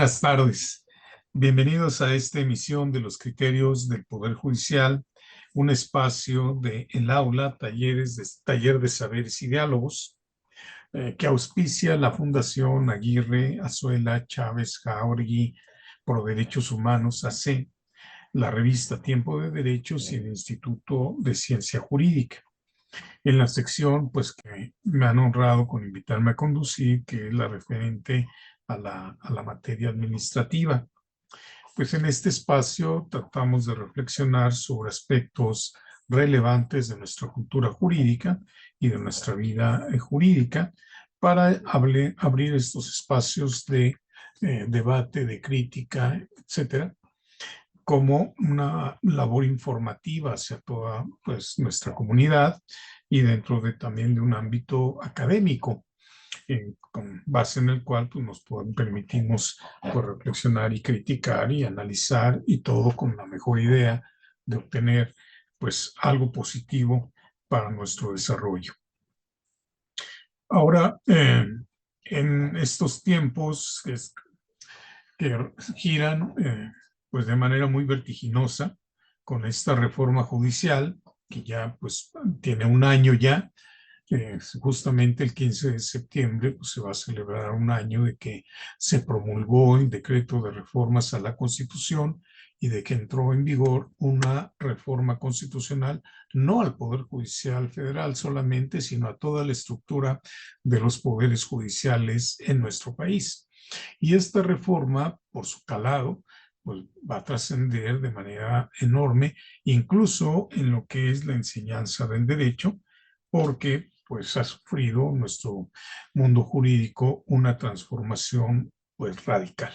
Buenas tardes. Bienvenidos a esta emisión de los criterios del Poder Judicial, un espacio de El Aula, taller de saberes y diálogos, que auspicia la Fundación Aguirre Azuela Chávez Jauregui Pro Derechos Humanos AC, la revista Tiempo de Derechos y el Instituto de Ciencia Jurídica. En la sección, pues que me han honrado con invitarme a conducir, que es la referente a la materia administrativa. Pues en este espacio tratamos de reflexionar sobre aspectos relevantes de nuestra cultura jurídica y de nuestra vida jurídica para abrir estos espacios de debate, de crítica, etcétera, como una labor informativa hacia toda pues, nuestra comunidad y dentro de también de un ámbito académico, con base en el cual pues, permitimos pues, reflexionar y criticar y analizar y todo con la mejor idea de obtener pues algo positivo para nuestro desarrollo. Ahora, en estos tiempos que giran pues de manera muy vertiginosa con esta reforma judicial que ya pues tiene un año ya, justamente el 15 de septiembre pues, se va a celebrar un año de que se promulgó el decreto de reformas a la Constitución y de que entró en vigor una reforma constitucional, no al Poder Judicial Federal solamente, sino a toda la estructura de los poderes judiciales en nuestro país. Y esta reforma, por su calado, pues va a trascender de manera enorme, incluso en lo que es la enseñanza del derecho, porque pues ha sufrido nuestro mundo jurídico una transformación pues radical.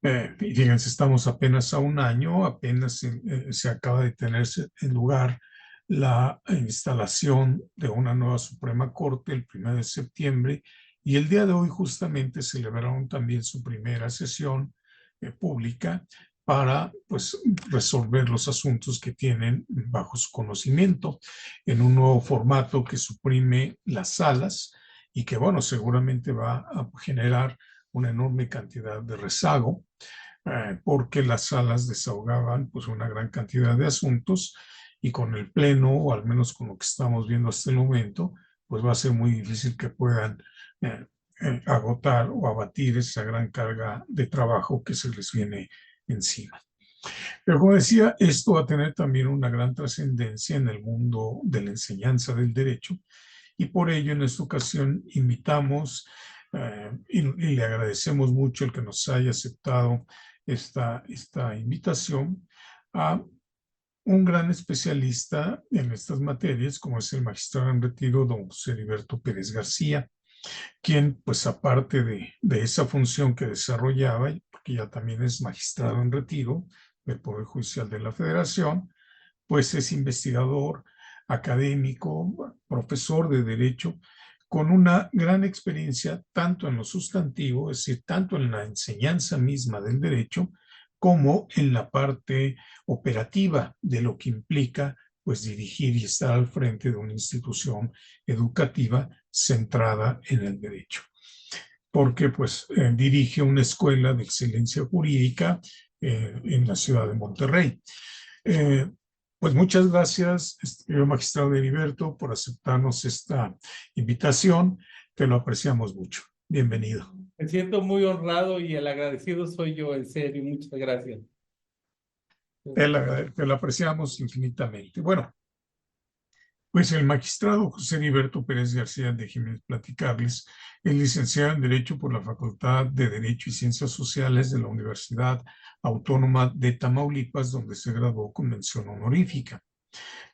Y fíjense, estamos apenas a un año, apenas se acaba de tener en lugar la instalación de una nueva Suprema Corte el 1 de septiembre y el día de hoy justamente celebraron también su primera sesión pública para pues, resolver los asuntos que tienen bajo su conocimiento en un nuevo formato que suprime las salas y que, bueno, seguramente va a generar una enorme cantidad de rezago, porque las salas desahogaban pues, una gran cantidad de asuntos y con el pleno, o al menos con lo que estamos viendo hasta el momento, pues va a ser muy difícil que puedan agotar o abatir esa gran carga de trabajo que se les viene encima. Pero como decía, esto va a tener también una gran trascendencia en el mundo de la enseñanza del derecho y por ello en esta ocasión invitamos y le agradecemos mucho el que nos haya aceptado esta invitación a un gran especialista en estas materias, como es el magistrado en retiro, don José Heriberto Pérez García, quien, pues aparte de esa función que desarrollaba, porque ya también es magistrado en retiro del Poder Judicial de la Federación, pues es investigador, académico, profesor de Derecho, con una gran experiencia tanto en lo sustantivo, es decir, tanto en la enseñanza misma del derecho, como en la parte operativa de lo que implica pues dirigir y estar al frente de una institución educativa centrada en el derecho. Porque pues dirige una escuela de excelencia jurídica en la ciudad de Monterrey. Pues muchas gracias, señor magistrado Heriberto, por aceptarnos esta invitación. Te lo apreciamos mucho. Bienvenido. Me siento muy honrado y el agradecido soy yo, en serio. Muchas gracias. Te lo apreciamos infinitamente. Bueno, pues el magistrado José Heriberto Pérez García, déjenme platicarles, es licenciado en Derecho por la Facultad de Derecho y Ciencias Sociales de la Universidad Autónoma de Tamaulipas, donde se graduó con mención honorífica.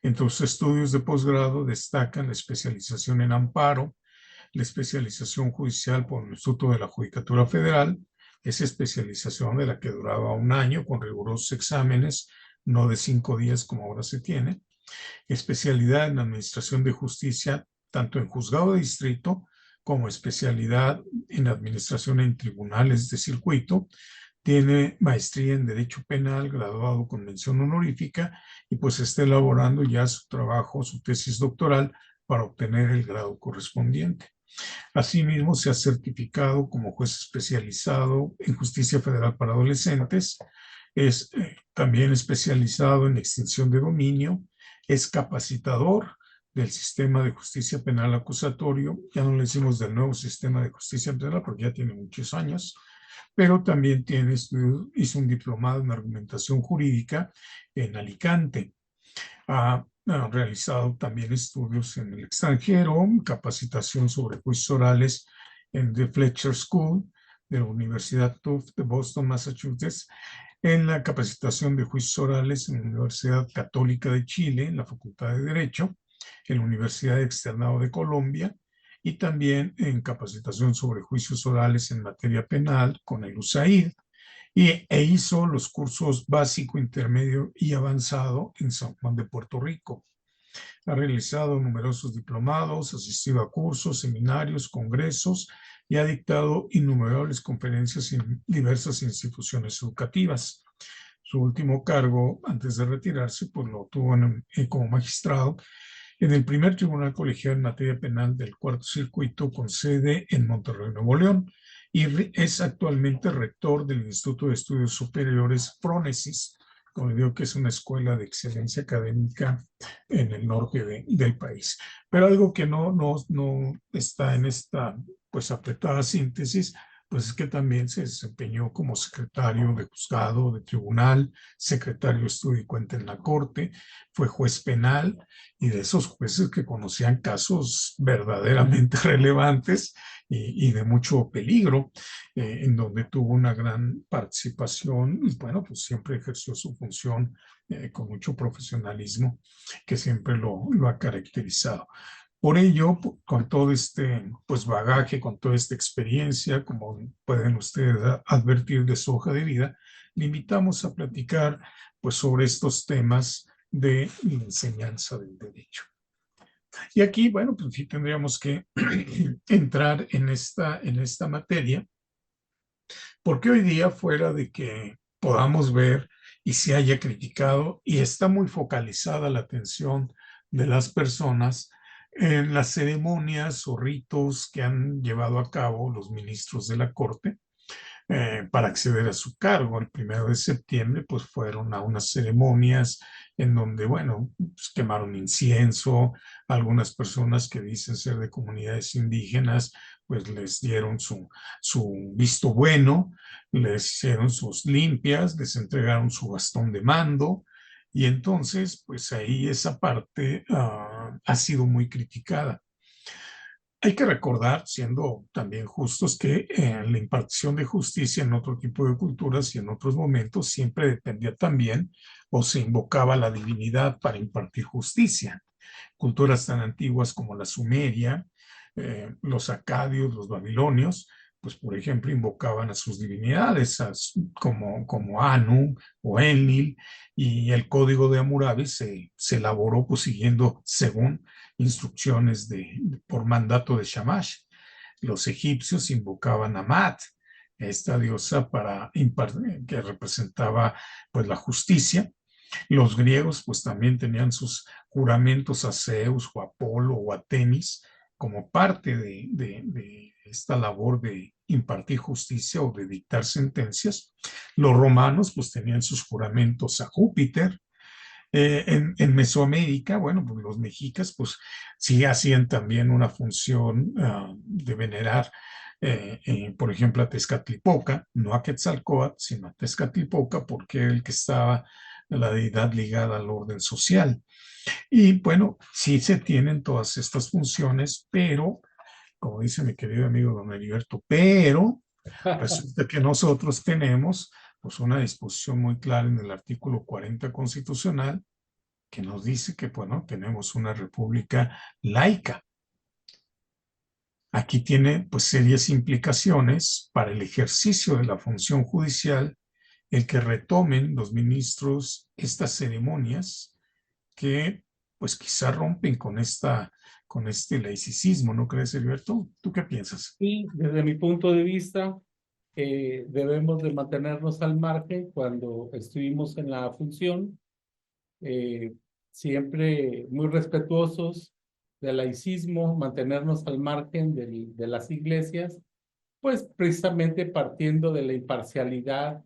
Entre sus estudios de posgrado destacan la especialización en amparo, la especialización judicial por el Instituto de la Judicatura Federal, esa especialización de la que duraba un año con rigurosos exámenes, no de 5 días como ahora se tiene, especialidad en Administración de Justicia, tanto en juzgado de distrito como especialidad en Administración en tribunales de circuito. Tiene maestría en Derecho Penal, graduado con mención honorífica, y pues está elaborando ya su trabajo, su tesis doctoral, para obtener el grado correspondiente. Asimismo, se ha certificado como juez especializado en justicia federal para adolescentes, es también especializado en extinción de dominio, es capacitador del sistema de justicia penal acusatorio, ya no le decimos del nuevo sistema de justicia penal porque ya tiene muchos años, pero también tiene estudios, hizo un diplomado en argumentación jurídica en Alicante. Ha realizado también estudios en el extranjero, capacitación sobre juicios orales en The Fletcher School de la Universidad Tufts de Boston, Massachusetts, en la capacitación de juicios orales en la Universidad Católica de Chile, en la Facultad de Derecho, en la Universidad Externado de Colombia, y también en capacitación sobre juicios orales en materia penal con el USAID, e hizo los cursos básico, intermedio y avanzado en San Juan de Puerto Rico. Ha realizado numerosos diplomados, asistido a cursos, seminarios, congresos y ha dictado innumerables conferencias en diversas instituciones educativas. Su último cargo, antes de retirarse, pues lo tuvo como magistrado en el primer tribunal colegiado en materia penal del Cuarto Circuito con sede en Monterrey, Nuevo León, y es actualmente rector del Instituto de Estudios Superiores Prónesis, como digo que es una escuela de excelencia académica en el norte del país. Pero algo que no está en esta pues apretada síntesis, pues es que también se desempeñó como secretario de juzgado, de tribunal, secretario de estudio y cuenta en la corte, fue juez penal y de esos jueces que conocían casos verdaderamente relevantes y de mucho peligro, en donde tuvo una gran participación y bueno, pues siempre ejerció su función con mucho profesionalismo que siempre lo ha caracterizado. Por ello, con todo este pues, bagaje, con toda esta experiencia, como pueden ustedes advertir de su hoja de vida, le invitamos a platicar pues, sobre estos temas de la enseñanza del derecho. Y aquí, bueno, pues sí tendríamos que entrar en esta materia, porque hoy día, fuera de que podamos ver y se haya criticado y está muy focalizada la atención de las personas en las ceremonias o ritos que han llevado a cabo los ministros de la Corte, para acceder a su cargo. El 1 de septiembre, pues fueron a unas ceremonias en donde, bueno, pues, quemaron incienso. Algunas personas que dicen ser de comunidades indígenas, pues les dieron su visto bueno, les hicieron sus limpias, les entregaron su bastón de mando. Y entonces, pues ahí esa parte ha sido muy criticada. Hay que recordar, siendo también justos, que la impartición de justicia en otro tipo de culturas y en otros momentos siempre dependía también o se invocaba la divinidad para impartir justicia. Culturas tan antiguas como la Sumeria, los acadios, los babilonios, pues por ejemplo invocaban a sus divinidades como Anu o Enlil, y el código de Hammurabi se elaboró pues siguiendo según instrucciones por mandato de Shamash. Los egipcios invocaban a Mat, esta diosa que representaba pues la justicia. Los griegos pues también tenían sus juramentos a Zeus o a Apolo o a Temis como parte de esta labor de impartir justicia o de dictar sentencias. Los romanos pues tenían sus juramentos a Júpiter. En Mesoamérica, bueno, pues los mexicas pues sí hacían también una función de venerar, por ejemplo, a Tezcatlipoca, no a Quetzalcóatl, sino a Tezcatlipoca, porque era el que estaba la deidad ligada al orden social. Y bueno, sí se tienen todas estas funciones, pero, como dice mi querido amigo don Heriberto, pero resulta que nosotros tenemos pues una disposición muy clara en el artículo 40 constitucional que nos dice que, bueno, tenemos una república laica. Aquí tiene pues serias implicaciones para el ejercicio de la función judicial el que retomen los ministros estas ceremonias que pues quizá rompen con este laicismo, ¿no crees, Alberto? ¿Tú qué piensas? Y desde mi punto de vista, debemos de mantenernos al margen cuando estuvimos en la función, eh, siempre muy respetuosos del laicismo, mantenernos al margen de las iglesias, pues precisamente partiendo de la imparcialidad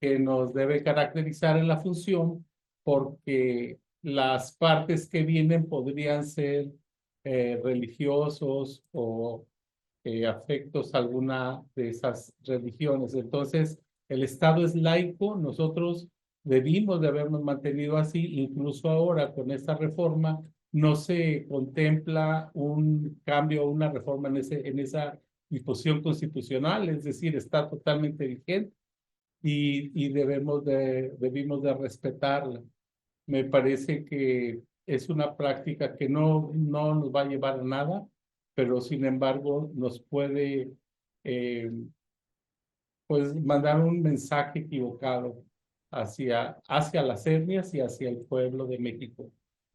que nos debe caracterizar en la función, porque las partes que vienen podrían ser religiosos o afectos a alguna de esas religiones. Entonces, el Estado es laico, nosotros debimos de habernos mantenido así, incluso ahora con esta reforma no se contempla un cambio o una reforma en esa disposición constitucional, es decir, está totalmente vigente y debimos de respetarla. Me parece que es una práctica que no nos va a llevar a nada, pero sin embargo nos puede eh, pues mandar un mensaje equivocado hacia las etnias y hacia el pueblo de México,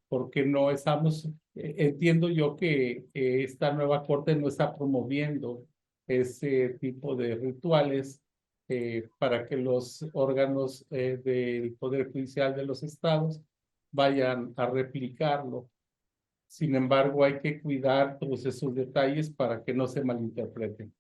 porque no estamos, entiendo yo que esta nueva corte no está promoviendo ese tipo de rituales para que los órganos del Poder Judicial de los estados vayan a replicarlo. Sin embargo, hay que cuidar todos esos detalles para que no se malinterpreten.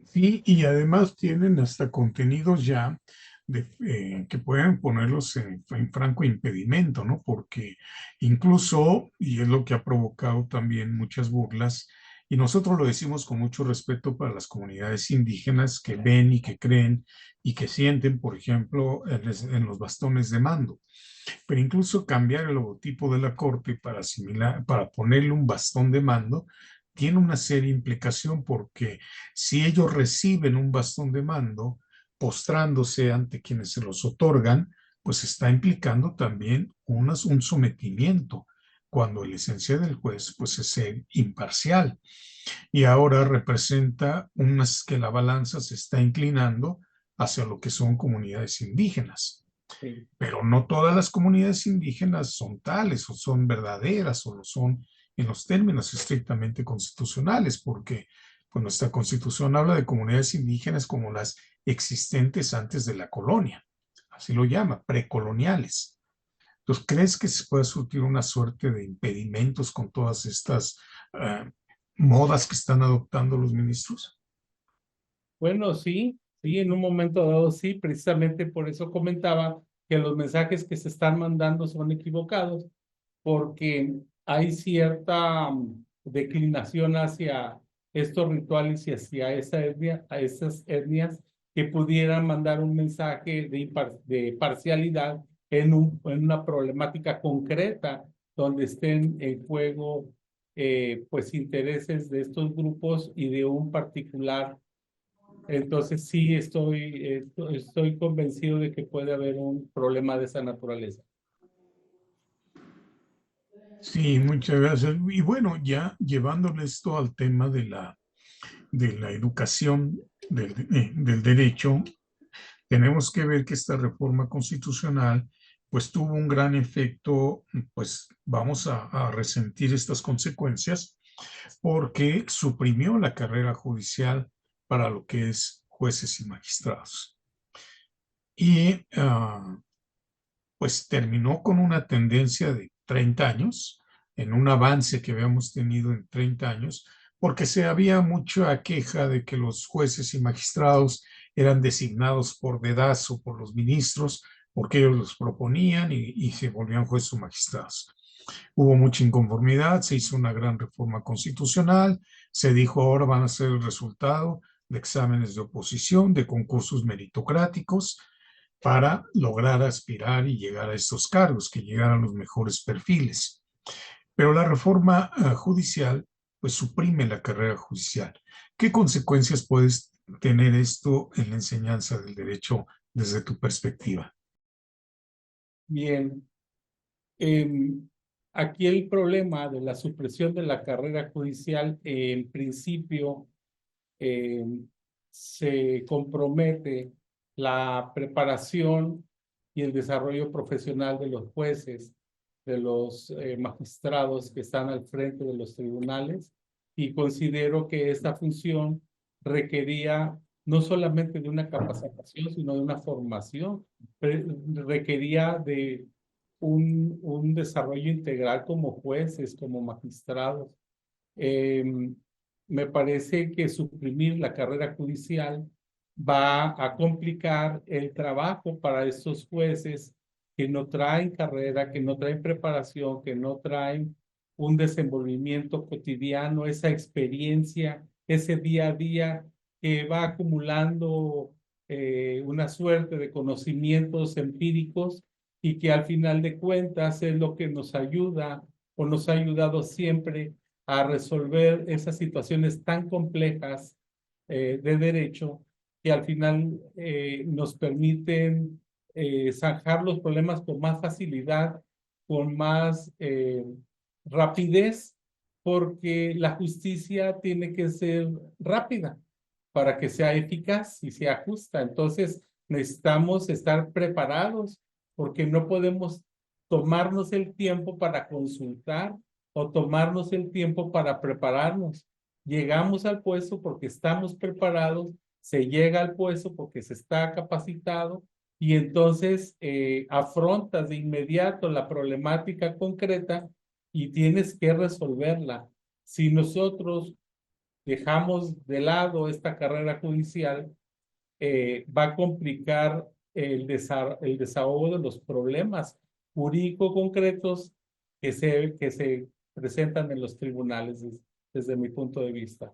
Sí, y además tienen hasta contenidos ya que pueden ponerlos en franco impedimento, ¿no? Porque incluso, y es lo que ha provocado también muchas burlas, y nosotros lo decimos con mucho respeto para las comunidades indígenas que ven y que creen y que sienten, por ejemplo, en los bastones de mando. Pero incluso cambiar el logotipo de la corte para ponerle un bastón de mando tiene una seria implicación porque si ellos reciben un bastón de mando postrándose ante quienes se los otorgan, pues está implicando también un sometimiento, cuando la esencia del juez pues es ser imparcial. Y ahora representa que la balanza se está inclinando hacia lo que son comunidades indígenas, Sí. pero no todas las comunidades indígenas son tales o son verdaderas o lo son en los términos estrictamente constitucionales, porque pues, nuestra constitución habla de comunidades indígenas como las existentes antes de la colonia, así lo llama, precoloniales. Entonces, ¿crees que se puede surtir una suerte de impedimentos con todas estas modas que están adoptando los ministros? Bueno, sí, sí, en un momento dado sí, precisamente por eso comentaba que los mensajes que se están mandando son equivocados, porque hay cierta declinación hacia estos rituales y hacia a esas etnias que pudieran mandar un mensaje de parcialidad en una problemática concreta donde estén en juego pues intereses de estos grupos y de un particular. Entonces sí estoy convencido de que puede haber un problema de esa naturaleza. Sí, muchas gracias. Y bueno, ya llevándole esto al tema de la educación del derecho, tenemos que ver que esta reforma constitucional pues tuvo un gran efecto, pues vamos a resentir estas consecuencias porque suprimió la carrera judicial para lo que es jueces y magistrados. Y pues terminó con una tendencia de 30 años, en un avance que habíamos tenido en 30 años, porque se había mucha queja de que los jueces y magistrados eran designados por dedazo por los ministros, porque ellos los proponían y se volvían jueces o magistrados. Hubo mucha inconformidad, se hizo una gran reforma constitucional, se dijo ahora van a ser el resultado de exámenes de oposición, de concursos meritocráticos, para lograr aspirar y llegar a estos cargos, que llegaran los mejores perfiles. Pero la reforma judicial, pues suprime la carrera judicial. ¿Qué consecuencias puedes tener esto en la enseñanza del derecho desde tu perspectiva? Bien, em, aquí el problema de la supresión de la carrera judicial, en principio, se compromete la preparación y el desarrollo profesional de los jueces, de los magistrados que están al frente de los tribunales, y considero que esta función requería no solamente de una capacitación, sino de una formación, requería un desarrollo integral como jueces, como magistrados. Me parece que suprimir la carrera judicial va a complicar el trabajo para estos jueces que no traen carrera, que no traen preparación, que no traen un desenvolvimiento cotidiano, esa experiencia, ese día a día que va acumulando una suerte de conocimientos empíricos y que al final de cuentas es lo que nos ayuda o nos ha ayudado siempre a resolver esas situaciones tan complejas de derecho que al final nos permiten zanjar los problemas con más facilidad, con más rapidez, porque la justicia tiene que ser rápida para que sea eficaz y sea justa. Entonces, necesitamos estar preparados porque no podemos tomarnos el tiempo para consultar o tomarnos el tiempo para prepararnos. Llegamos al puesto porque estamos preparados, se llega al puesto porque se está capacitado y entonces afrontas de inmediato la problemática concreta y tienes que resolverla. Si nosotros dejamos de lado esta carrera judicial, va a complicar el desahogo de los problemas jurídico concretos que se presentan en los tribunales desde mi punto de vista.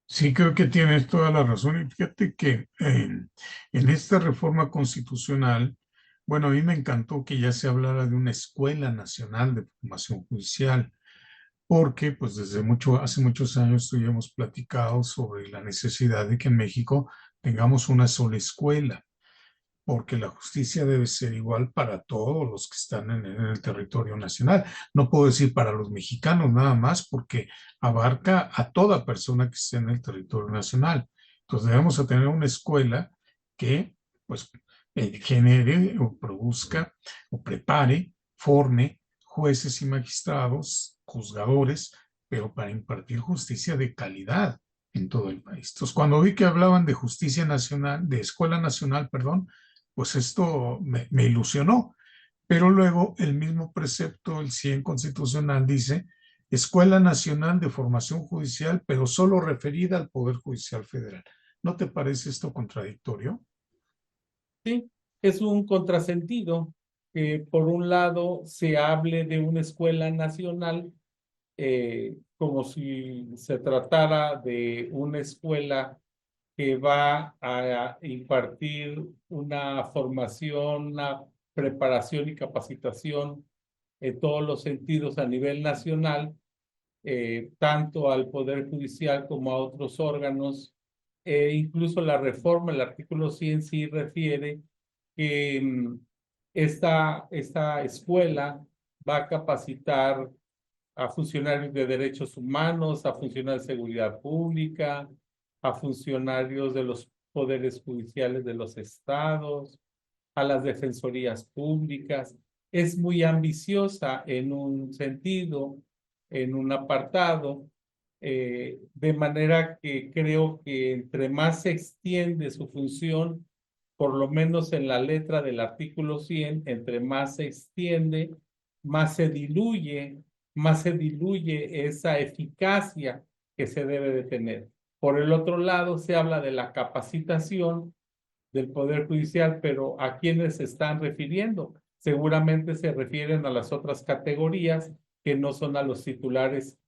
Sí, creo que tienes toda la razón. Y fíjate que en esta reforma constitucional, bueno, a mí me encantó que ya se hablara de una escuela nacional de formación judicial, porque pues hace muchos años tú y yo hemos platicado sobre la necesidad de que en México tengamos una sola escuela, porque la justicia debe ser igual para todos los que están en el territorio nacional. No puedo decir para los mexicanos nada más, porque abarca a toda persona que esté en el territorio nacional. Entonces debemos a tener una escuela que pues genere o produzca o prepare, forme jueces y magistrados, juzgadores, pero para impartir justicia de calidad en todo el país. Entonces, cuando vi que hablaban de justicia nacional, de escuela nacional, perdón, pues esto me ilusionó. Pero luego el mismo precepto, el 100 constitucional, dice Escuela Nacional de Formación Judicial, pero solo referida al Poder Judicial Federal. ¿No te parece esto contradictorio? Sí, es un contrasentido que por un lado se hable de una escuela nacional como si se tratara de una escuela que va a impartir una formación, una preparación y capacitación en todos los sentidos a nivel nacional, tanto al Poder Judicial como a otros órganos. Incluso la reforma, el artículo 100 sí refiere que esta escuela va a capacitar a funcionarios de derechos humanos, a funcionarios de seguridad pública, a funcionarios de los poderes judiciales de los estados, a las defensorías públicas. Es muy ambiciosa en un sentido, en un apartado, de manera que creo que entre más se extiende su función, por lo menos en la letra del artículo 100, entre más se extiende, más se diluye esa eficacia que se debe de tener. Por el otro lado, se habla de la capacitación del Poder Judicial, pero ¿a quiénes se están refiriendo? Seguramente se refieren a las otras categorías que no son a los titulares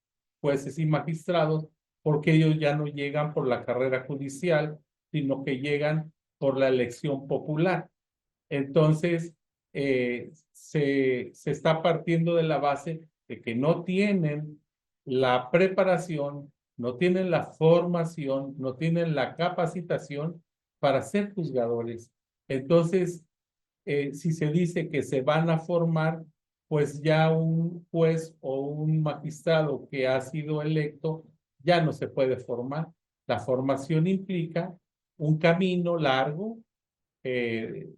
jueces y magistrados, porque ellos ya no llegan por la carrera judicial, sino que llegan por la elección popular. Entonces, se está partiendo de la base de que no tienen la preparación, no tienen la formación, no tienen la capacitación para ser juzgadores. Entonces, si se dice que se van a formar, pues ya un juez o un magistrado que ha sido electo ya no se puede formar. La formación implica un camino largo, eh,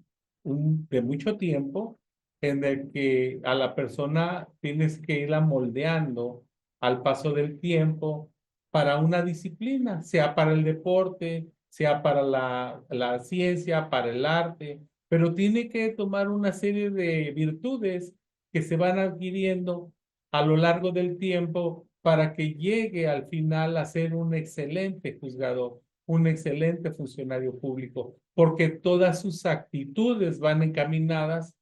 de mucho tiempo, en el que a la persona tienes que irla moldeando al paso del tiempo para una disciplina, sea para el deporte, sea para la ciencia, para el arte, pero tiene que tomar una serie de virtudes que se van adquiriendo a lo largo del tiempo para que llegue al final a ser un excelente juzgador, un excelente funcionario público, porque todas sus actitudes van encaminadas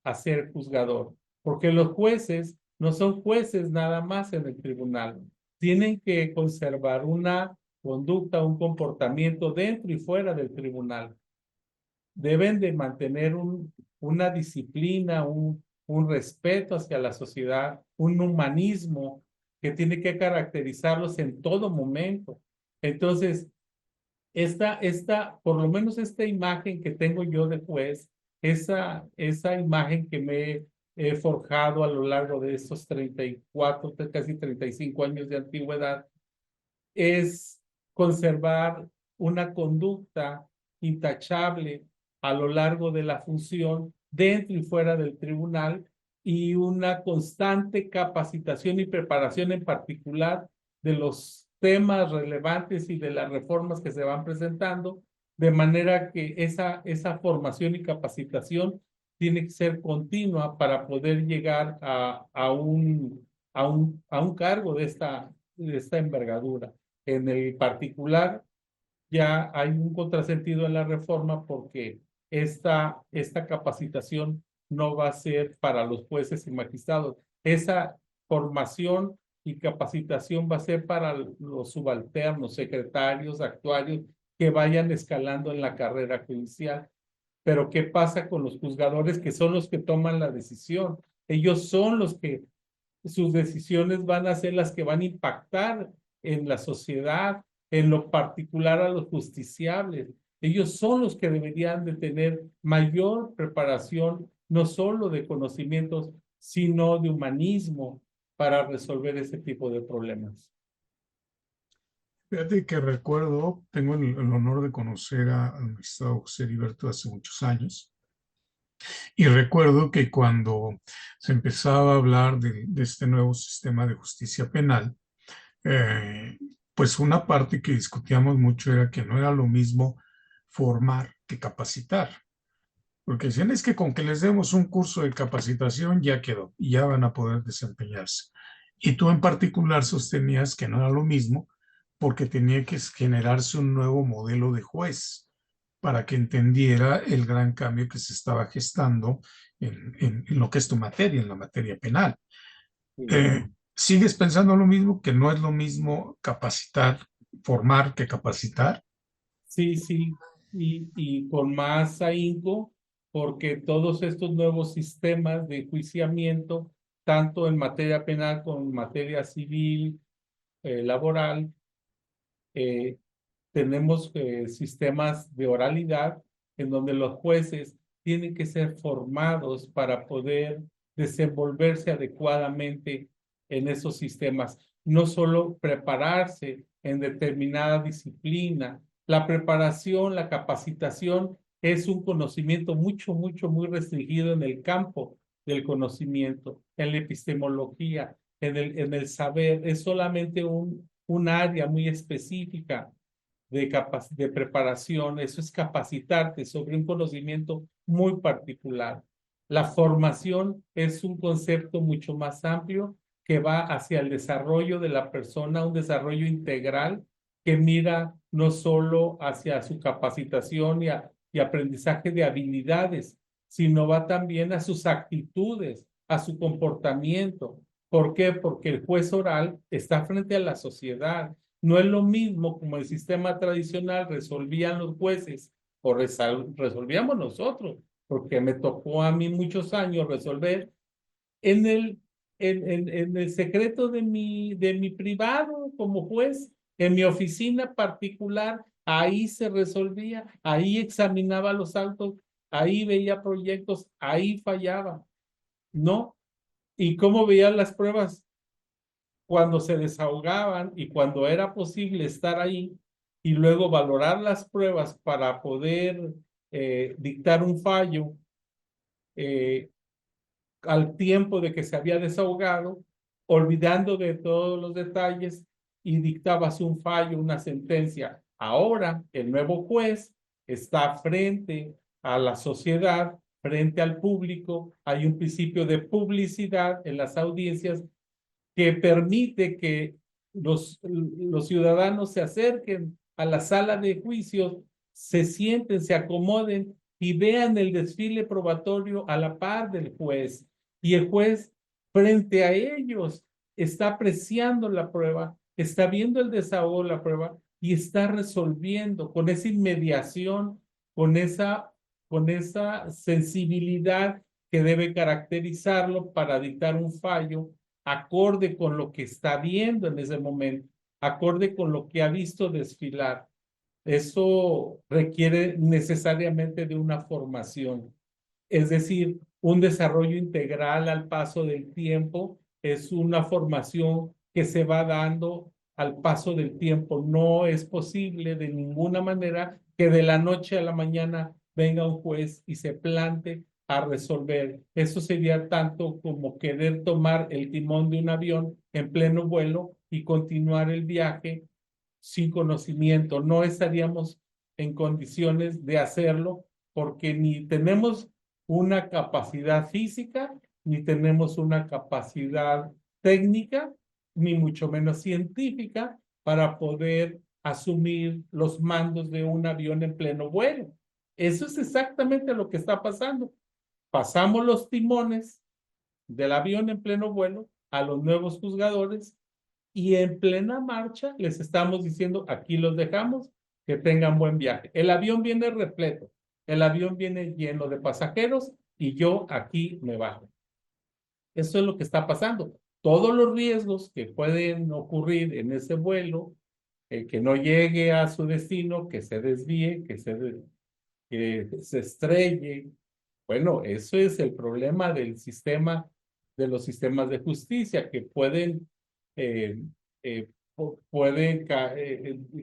a ser juzgador, porque los jueces no son jueces nada más en el tribunal, tienen que conservar una conducta, un comportamiento dentro y fuera del tribunal. Deben de mantener una disciplina, un respeto hacia la sociedad, un humanismo que tiene que caracterizarlos en todo momento. Entonces, por lo menos esta imagen que tengo yo de juez, esa imagen que me he forjado a lo largo de estos 34, casi 35 años de antigüedad, es conservar una conducta intachable a lo largo de la función dentro y fuera del tribunal y una constante capacitación y preparación en particular de los temas relevantes y de las reformas que se van presentando, de manera que esa formación y capacitación tiene que ser continua para poder llegar a un cargo de esta envergadura. En el particular, ya hay un contrasentido en la reforma porque esta capacitación no va a ser para los jueces y magistrados. Esa formación y capacitación va a ser para los subalternos, secretarios, actuarios que vayan escalando en la carrera judicial. Pero ¿qué pasa con los juzgadores que son los que toman la decisión? Ellos son los que sus decisiones van a ser las que van a impactar en la sociedad, en lo particular a los justiciables. Ellos son los que deberían de tener mayor preparación, no solo de conocimientos, sino de humanismo para resolver ese tipo de problemas. Fíjate que recuerdo, tengo el honor de conocer al magistrado José Heriberto hace muchos años, y recuerdo que cuando se empezaba a hablar de este nuevo sistema de justicia penal, eh, pues una parte que discutíamos mucho era que no era lo mismo formar que capacitar, porque decían es que con que les demos un curso de capacitación ya quedó y ya van a poder desempeñarse. Y tú en particular sostenías que no era lo mismo porque tenía que generarse un nuevo modelo de juez para que entendiera el gran cambio que se estaba gestando en lo que es tu materia, en la materia penal. ¿Sigues pensando lo mismo, que no es lo mismo capacitar, formar que capacitar? Sí, sí, y con más ahínco, porque todos estos nuevos sistemas de enjuiciamiento, tanto en materia penal como en materia civil, laboral, eh, tenemos sistemas de oralidad en donde los jueces tienen que ser formados para poder desenvolverse adecuadamente en esos sistemas. No solo prepararse en determinada disciplina. La preparación, la capacitación es un conocimiento muy restringido en el campo del conocimiento, en la epistemología, en el saber. Es solamente un área muy específica de preparación, eso es capacitarte sobre un conocimiento muy particular. La formación es un concepto mucho más amplio que va hacia el desarrollo de la persona, un desarrollo integral que mira no solo hacia su capacitación y aprendizaje de habilidades, sino va también a sus actitudes, a su comportamiento. ¿Por qué? Porque el juez oral está frente a la sociedad. No es lo mismo como el sistema tradicional resolvían los jueces o resolvíamos nosotros, porque me tocó a mí muchos años resolver en el secreto de mi privado como juez, en mi oficina particular, ahí se resolvía, ahí examinaba los autos, ahí veía proyectos, ahí fallaba, ¿no? ¿Y cómo veía las pruebas? Cuando se desahogaban y cuando era posible estar ahí y luego valorar las pruebas para poder dictar un fallo eh, al tiempo de que se había desahogado, olvidando de todos los detalles y dictabas un fallo, una sentencia. Ahora el nuevo juez está frente a la sociedad, frente al público. Hay un principio de publicidad en las audiencias que permite que los ciudadanos se acerquen a la sala de juicios, se sienten, se acomoden y vean el desfile probatorio a la par del juez. Y el juez, frente a ellos, está apreciando la prueba, está viendo el desahogo de la prueba y está resolviendo con esa inmediación, con esa sensibilidad que debe caracterizarlo para dictar un fallo acorde con lo que está viendo en ese momento, acorde con lo que ha visto desfilar. Eso requiere necesariamente de una formación, es decir, un desarrollo integral al paso del tiempo, es una formación que se va dando al paso del tiempo. No es posible de ninguna manera que de la noche a la mañana venga un juez y se plante a resolver. Eso sería tanto como querer tomar el timón de un avión en pleno vuelo y continuar el viaje sin conocimiento. No estaríamos en condiciones de hacerlo porque ni tenemos una capacidad física, ni tenemos una capacidad técnica, ni mucho menos científica para poder asumir los mandos de un avión en pleno vuelo. Eso es exactamente lo que está pasando. Pasamos los timones del avión en pleno vuelo a los nuevos juzgadores y en plena marcha les estamos diciendo, aquí los dejamos, que tengan buen viaje. El avión viene repleto, el avión viene lleno de pasajeros y yo aquí me bajo. Eso es lo que está pasando. Todos los riesgos que pueden ocurrir en ese vuelo, que no llegue a su destino, que se desvíe, que se estrelle. Bueno, eso es el problema del sistema, de los sistemas de justicia, que pueden, eh,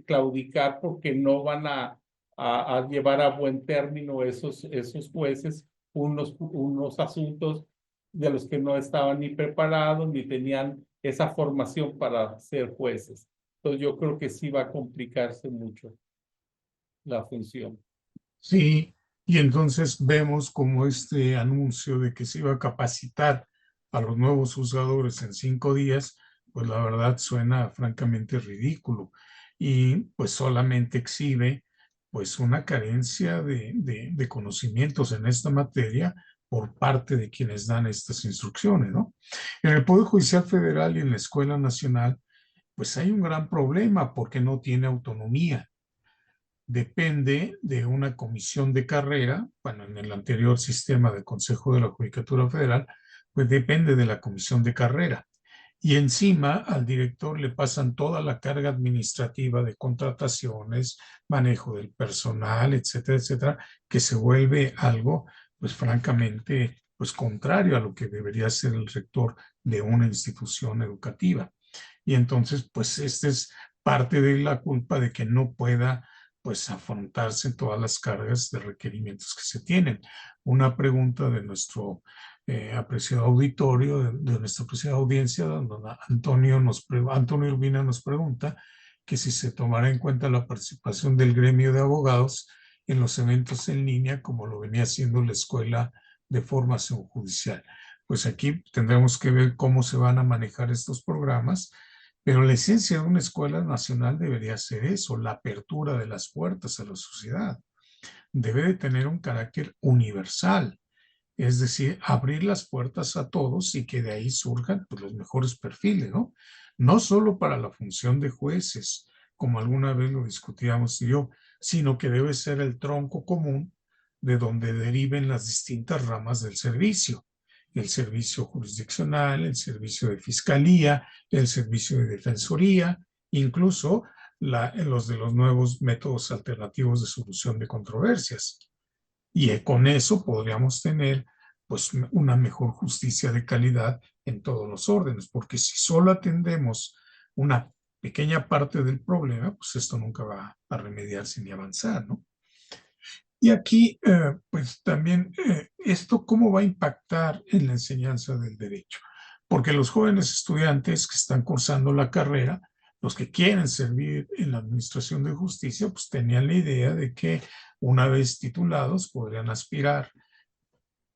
claudicar porque no van a llevar a buen término esos jueces unos asuntos de los que no estaban ni preparados ni tenían esa formación para ser jueces. Entonces yo creo que sí va a complicarse mucho la función. Sí, y entonces vemos como este anuncio de que se iba a capacitar a los nuevos juzgadores en 5 días, pues la verdad suena francamente ridículo y pues solamente exhibe pues una carencia de conocimientos en esta materia por parte de quienes dan estas instrucciones, ¿no? En el Poder Judicial Federal y en la Escuela Nacional, pues hay un gran problema porque no tiene autonomía, depende de una comisión de carrera. Bueno, en el anterior sistema del Consejo de la Judicatura Federal, pues depende de la comisión de carrera. Y encima al director le pasan toda la carga administrativa de contrataciones, manejo del personal, etcétera, etcétera, que se vuelve algo, pues francamente, pues contrario a lo que debería ser el rector de una institución educativa. Y entonces, pues esta es parte de la culpa de que no pueda pues afrontarse todas las cargas de requerimientos que se tienen. Una pregunta de nuestro apreciado auditorio, de nuestra apreciada audiencia, donde Antonio Urbina nos pregunta que si se tomará en cuenta la participación del gremio de abogados en los eventos en línea, como lo venía haciendo la Escuela de Formación Judicial. Pues aquí tendremos que ver cómo se van a manejar estos programas, pero la esencia de una escuela nacional debería ser eso, la apertura de las puertas a la sociedad. Debe de tener un carácter universal, es decir, abrir las puertas a todos y que de ahí surjan pues, los mejores perfiles, ¿no? No solo para la función de jueces, como alguna vez lo discutíamos y yo, sino que debe ser el tronco común de donde deriven las distintas ramas del servicio: el servicio jurisdiccional, el servicio de fiscalía, el servicio de defensoría, incluso los de los nuevos métodos alternativos de solución de controversias. Y con eso podríamos tener pues una mejor justicia de calidad en todos los órdenes, porque si solo atendemos una pequeña parte del problema, pues esto nunca va a remediarse ni avanzar, ¿no? Y aquí, pues también, esto cómo va a impactar en la enseñanza del derecho, porque los jóvenes estudiantes que están cursando la carrera, los que quieren servir en la administración de justicia, pues tenían la idea de que una vez titulados podrían aspirar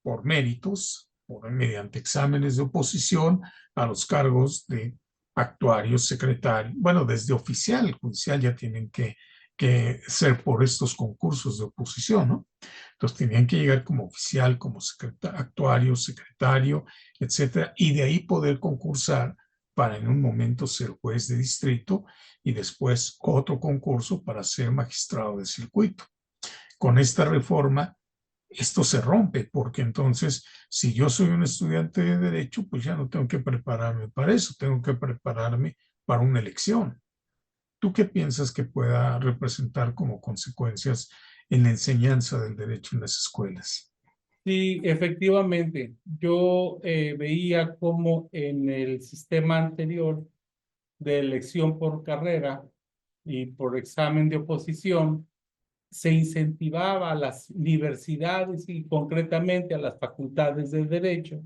por méritos, mediante exámenes de oposición a los cargos de actuarios, secretarios, bueno, desde oficial, judicial ya tienen que ser por estos concursos de oposición, ¿no? Entonces tenían que llegar como oficial, como actuario, secretario, etcétera, y de ahí poder concursar para en un momento ser juez de distrito y después otro concurso para ser magistrado de circuito. Con esta reforma, esto se rompe, porque entonces, si yo soy un estudiante de derecho, pues ya no tengo que prepararme para eso, tengo que prepararme para una elección. ¿Tú qué piensas que pueda representar como consecuencias en la enseñanza del derecho en las escuelas? Sí, efectivamente. Yo veía cómo en el sistema anterior de elección por carrera y por examen de oposición, se incentivaba a las universidades y concretamente a las facultades de Derecho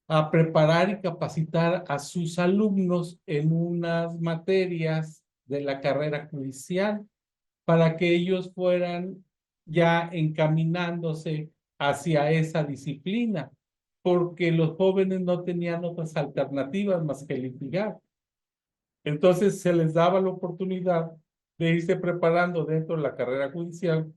a preparar y capacitar a sus alumnos en unas materias de la carrera judicial para que ellos fueran ya encaminándose hacia esa disciplina, porque los jóvenes no tenían otras alternativas más que litigar. Entonces se les daba la oportunidad de irse preparando dentro de la carrera judicial,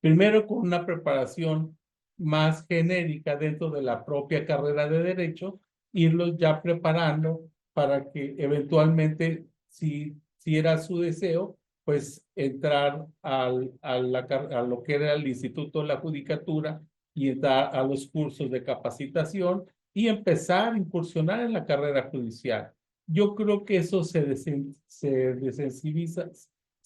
primero con una preparación más genérica dentro de la propia carrera de derecho, irlos ya preparando para que eventualmente, si era su deseo, pues entrar a lo que era el Instituto de la Judicatura y entrar a los cursos de capacitación y empezar a incursionar en la carrera judicial. Yo creo que eso se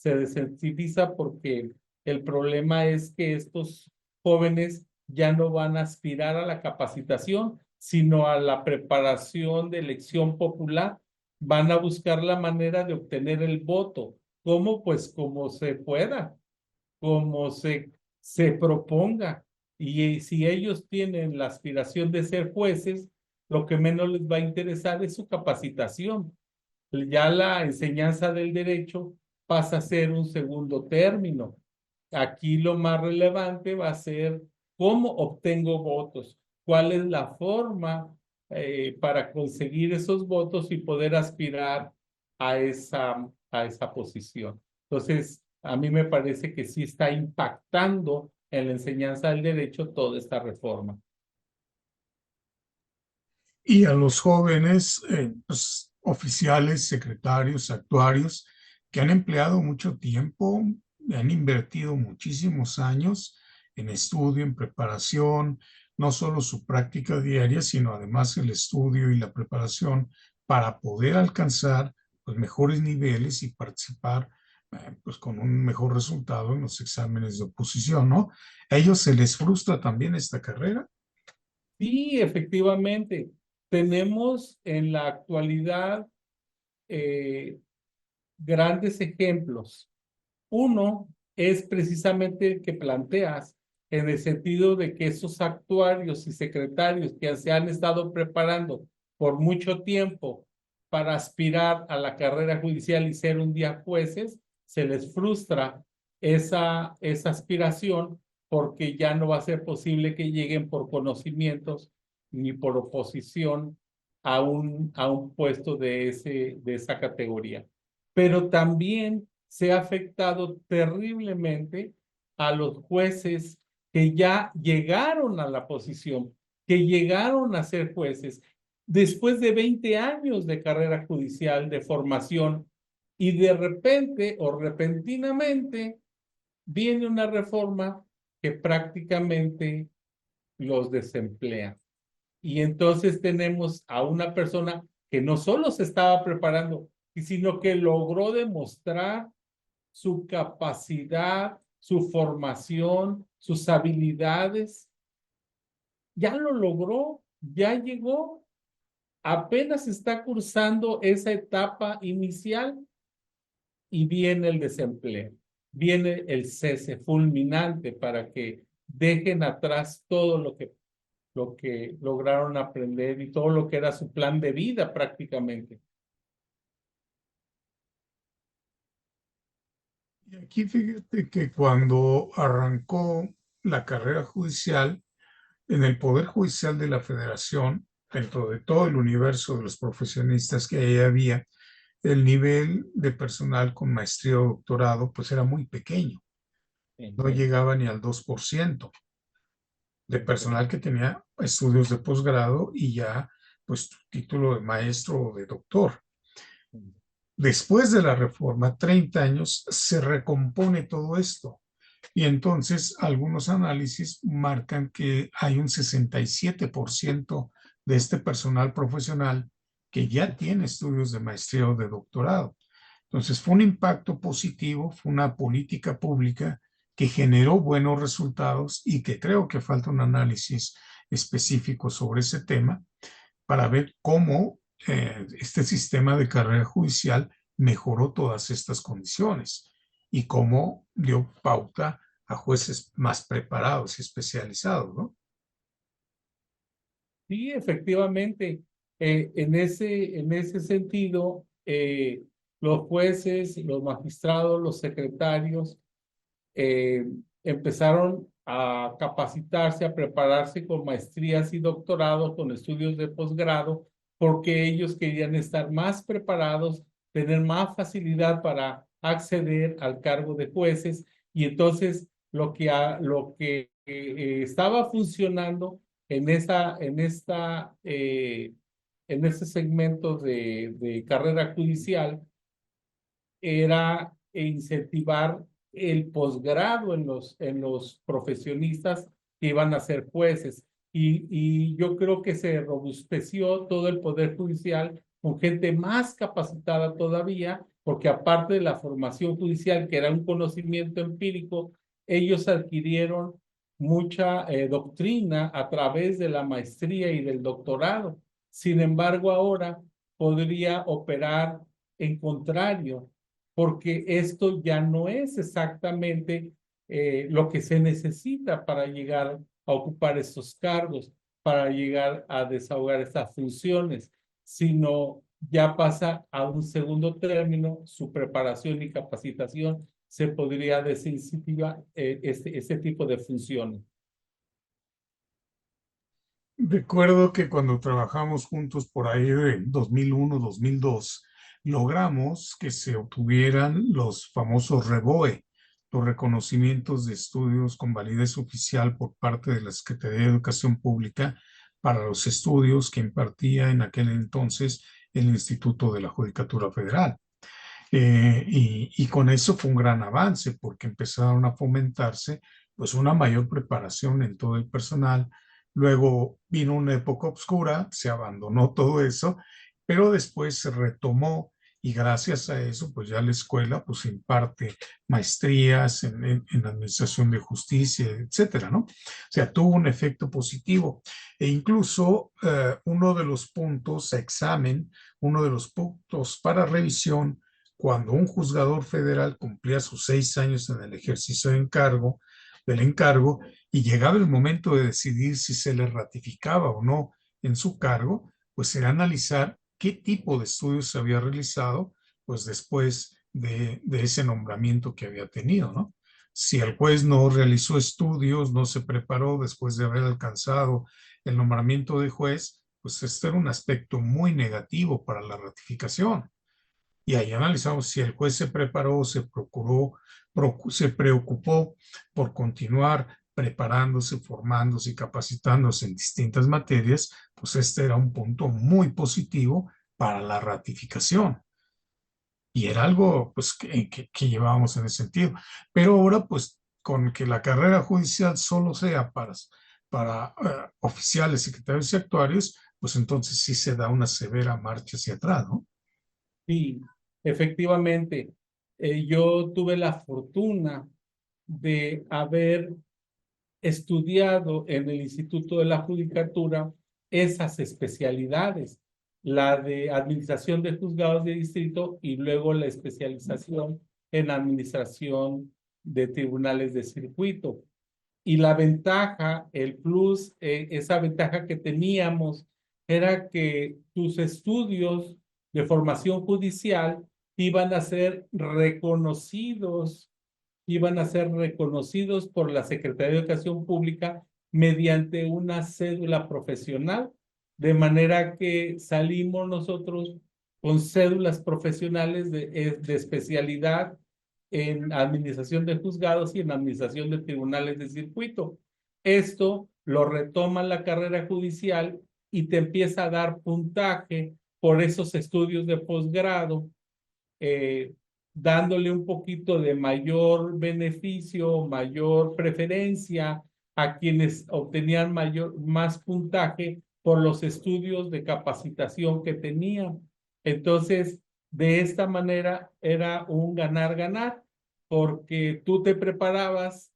desensibiliza porque el problema es que estos jóvenes ya no van a aspirar a la capacitación, sino a la preparación de elección popular. Van a buscar la manera de obtener el voto. ¿Cómo? Pues como se pueda, como se proponga. Y si ellos tienen la aspiración de ser jueces, lo que menos les va a interesar es su capacitación. Ya la enseñanza del derecho pasa a ser un segundo término. Aquí lo más relevante va a ser cómo obtengo votos, cuál es la forma para conseguir esos votos y poder aspirar a esa posición. Entonces, a mí me parece que sí está impactando en la enseñanza del derecho toda esta reforma. Y a los jóvenes, pues, oficiales, secretarios, actuarios, que han empleado mucho tiempo, han invertido muchísimos años en estudio, en preparación, no solo su práctica diaria, sino además el estudio y la preparación para poder alcanzar los mejores niveles y participar pues con un mejor resultado en los exámenes de oposición, ¿no? ¿A ellos se les frustra también esta carrera? Sí, efectivamente, tenemos en la actualidad eh, grandes ejemplos. Uno es precisamente el que planteas, en el sentido de que esos actuarios y secretarios que se han estado preparando por mucho tiempo para aspirar a la carrera judicial y ser un día jueces, se les frustra esa aspiración porque ya no va a ser posible que lleguen por conocimientos ni por oposición a un puesto de esa categoría. Pero también se ha afectado terriblemente a los jueces que ya llegaron a la posición, que llegaron a ser jueces después de 20 años de carrera judicial, de formación, y de repente o repentinamente viene una reforma que prácticamente los desemplea. Y entonces tenemos a una persona que no solo se estaba preparando, sino que logró demostrar su capacidad, su formación, sus habilidades. Ya lo logró, ya llegó, apenas está cursando esa etapa inicial y viene el desempleo, viene el cese fulminante para que dejen atrás todo lo que lograron aprender y todo lo que era su plan de vida prácticamente. Y aquí fíjate que cuando arrancó la carrera judicial, en el Poder Judicial de la Federación, dentro de todo el universo de los profesionistas que ahí había, el nivel de personal con maestría o doctorado pues era muy pequeño, no Ujú. llegaba ni al 2% de personal que tenía estudios de posgrado y ya pues título de maestro o de doctor. Después de la reforma, 30 años, se recompone todo esto. Y entonces algunos análisis marcan que hay un 67% de este personal profesional que ya tiene estudios de maestría o de doctorado. Entonces fue un impacto positivo, fue una política pública que generó buenos resultados y que creo que falta un análisis específico sobre ese tema para ver cómo este sistema de carrera judicial mejoró todas estas condiciones y cómo dio pauta a jueces más preparados y especializados, ¿no? Sí, efectivamente, en ese sentido, los jueces, los magistrados, los secretarios eh, empezaron a capacitarse, a prepararse con maestrías y doctorados, con estudios de posgrado, porque ellos querían estar más preparados, tener más facilidad para acceder al cargo de jueces. Y entonces lo que estaba funcionando en en este segmento de carrera judicial era incentivar el posgrado en los profesionistas que iban a ser jueces. Y yo creo que se robusteció todo el Poder Judicial con gente más capacitada todavía, porque aparte de la formación judicial, que era un conocimiento empírico, ellos adquirieron mucha doctrina a través de la maestría y del doctorado. Sin embargo, ahora podría operar en contrario, porque esto ya no es exactamente lo que se necesita para llegar a ocupar estos cargos, para llegar a desahogar estas funciones, sino ya pasa a un segundo término, su preparación y capacitación se podría desincentivar este tipo de funciones. Recuerdo que cuando trabajamos juntos por ahí de 2001, 2002, logramos que se obtuvieran los famosos REBOE, los reconocimientos de estudios con validez oficial por parte de la Secretaría de Educación Pública para los estudios que impartía en aquel entonces el Instituto de la Judicatura Federal. Y con eso fue un gran avance porque empezaron a fomentarse pues una mayor preparación en todo el personal. Luego vino una época oscura, se abandonó todo eso, pero después se retomó y gracias a eso pues ya la escuela pues imparte maestrías en administración de justicia, etcétera, ¿no? O sea, tuvo un efecto positivo e incluso uno de los puntos a examen, uno de los puntos para revisión cuando un juzgador federal cumplía sus 6 años en el ejercicio del encargo, y llegaba el momento de decidir si se le ratificaba o no en su cargo, pues era analizar qué tipo de estudios se había realizado, pues después de ese nombramiento que había tenido, ¿no? Si el juez no realizó estudios, no se preparó después de haber alcanzado el nombramiento de juez, pues este era un aspecto muy negativo para la ratificación. Y ahí analizamos si el juez se preparó, se preocupó por continuar preparándose, formándose y capacitándose en distintas materias, pues este era un punto muy positivo para la ratificación. Y era algo pues, que llevábamos en ese sentido. Pero ahora, pues, con que la carrera judicial solo sea para oficiales, secretarios y actuarios, pues entonces sí se da una severa marcha hacia atrás, ¿no? Sí, efectivamente, yo tuve la fortuna de haber estudiado en el Instituto de la Judicatura esas especialidades, la de administración de juzgados de distrito y luego la especialización en administración de tribunales de circuito. Y la ventaja, el plus, esa ventaja que teníamos era que tus estudios de formación judicial iban a ser reconocidos iban a ser reconocidos por la Secretaría de Educación Pública mediante una cédula profesional, de manera que salimos nosotros con cédulas profesionales de especialidad en administración de juzgados y en administración de tribunales de circuito. Esto lo retoma la carrera judicial y te empieza a dar puntaje por esos estudios de posgrado, dándole un poquito de mayor beneficio, mayor preferencia a quienes obtenían más puntaje por los estudios de capacitación que tenían. Entonces, de esta manera era un ganar-ganar, porque tú te preparabas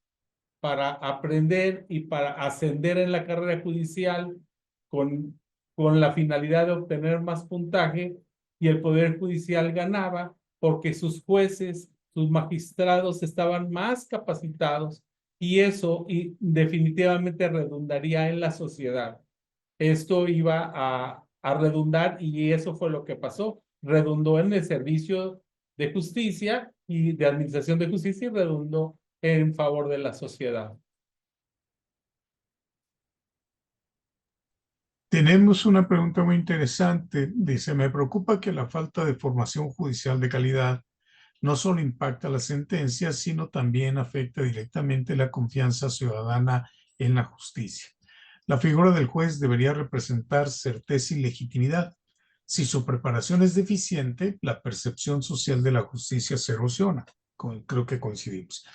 para aprender y para ascender en la carrera judicial con, con la finalidad de obtener más puntaje, y el Poder Judicial ganaba porque sus jueces, sus magistrados estaban más capacitados, y eso definitivamente redundaría en la sociedad. Esto iba a redundar, y eso fue lo que pasó. Redundó en el servicio de justicia y de administración de justicia, y redundó en favor de la sociedad. Tenemos una pregunta muy interesante. Dice, me preocupa que la falta de formación judicial de calidad no solo impacta las sentencias, sino también afecta directamente la confianza ciudadana en la justicia. La figura del juez debería representar certeza y legitimidad. Si su preparación es deficiente, la percepción social de la justicia se erosiona. Creo que coincidimos.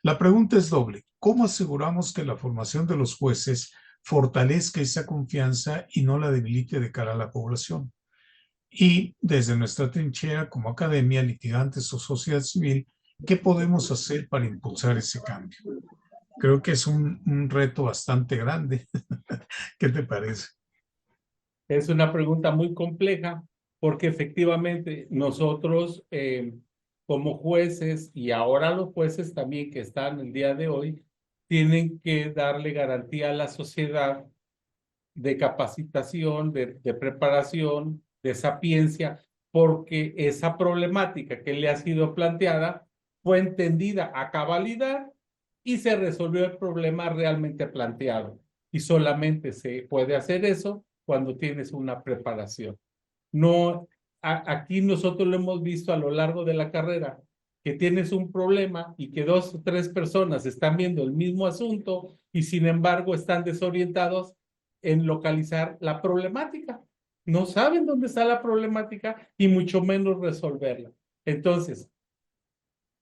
La pregunta es doble. ¿Cómo aseguramos que la formación de los jueces fortalezca esa confianza y no la debilite de cara a la población? Y desde nuestra trinchera como academia, litigantes o sociedad civil, ¿qué podemos hacer para impulsar ese cambio? Creo que es un reto bastante grande. ¿Qué te parece? Es una pregunta muy compleja, porque efectivamente nosotros como jueces, y ahora los jueces también que están el día de hoy, tienen que darle garantía a la sociedad de capacitación, de preparación, de sapiencia, porque esa problemática que le ha sido planteada fue entendida a cabalidad y se resolvió el problema realmente planteado. Y solamente se puede hacer eso cuando tienes una preparación. No, aquí nosotros lo hemos visto a lo largo de la carrera, que tienes un problema y que 2 o 3 personas están viendo el mismo asunto y sin embargo están desorientados en localizar la problemática. No saben dónde está la problemática y mucho menos resolverla. Entonces,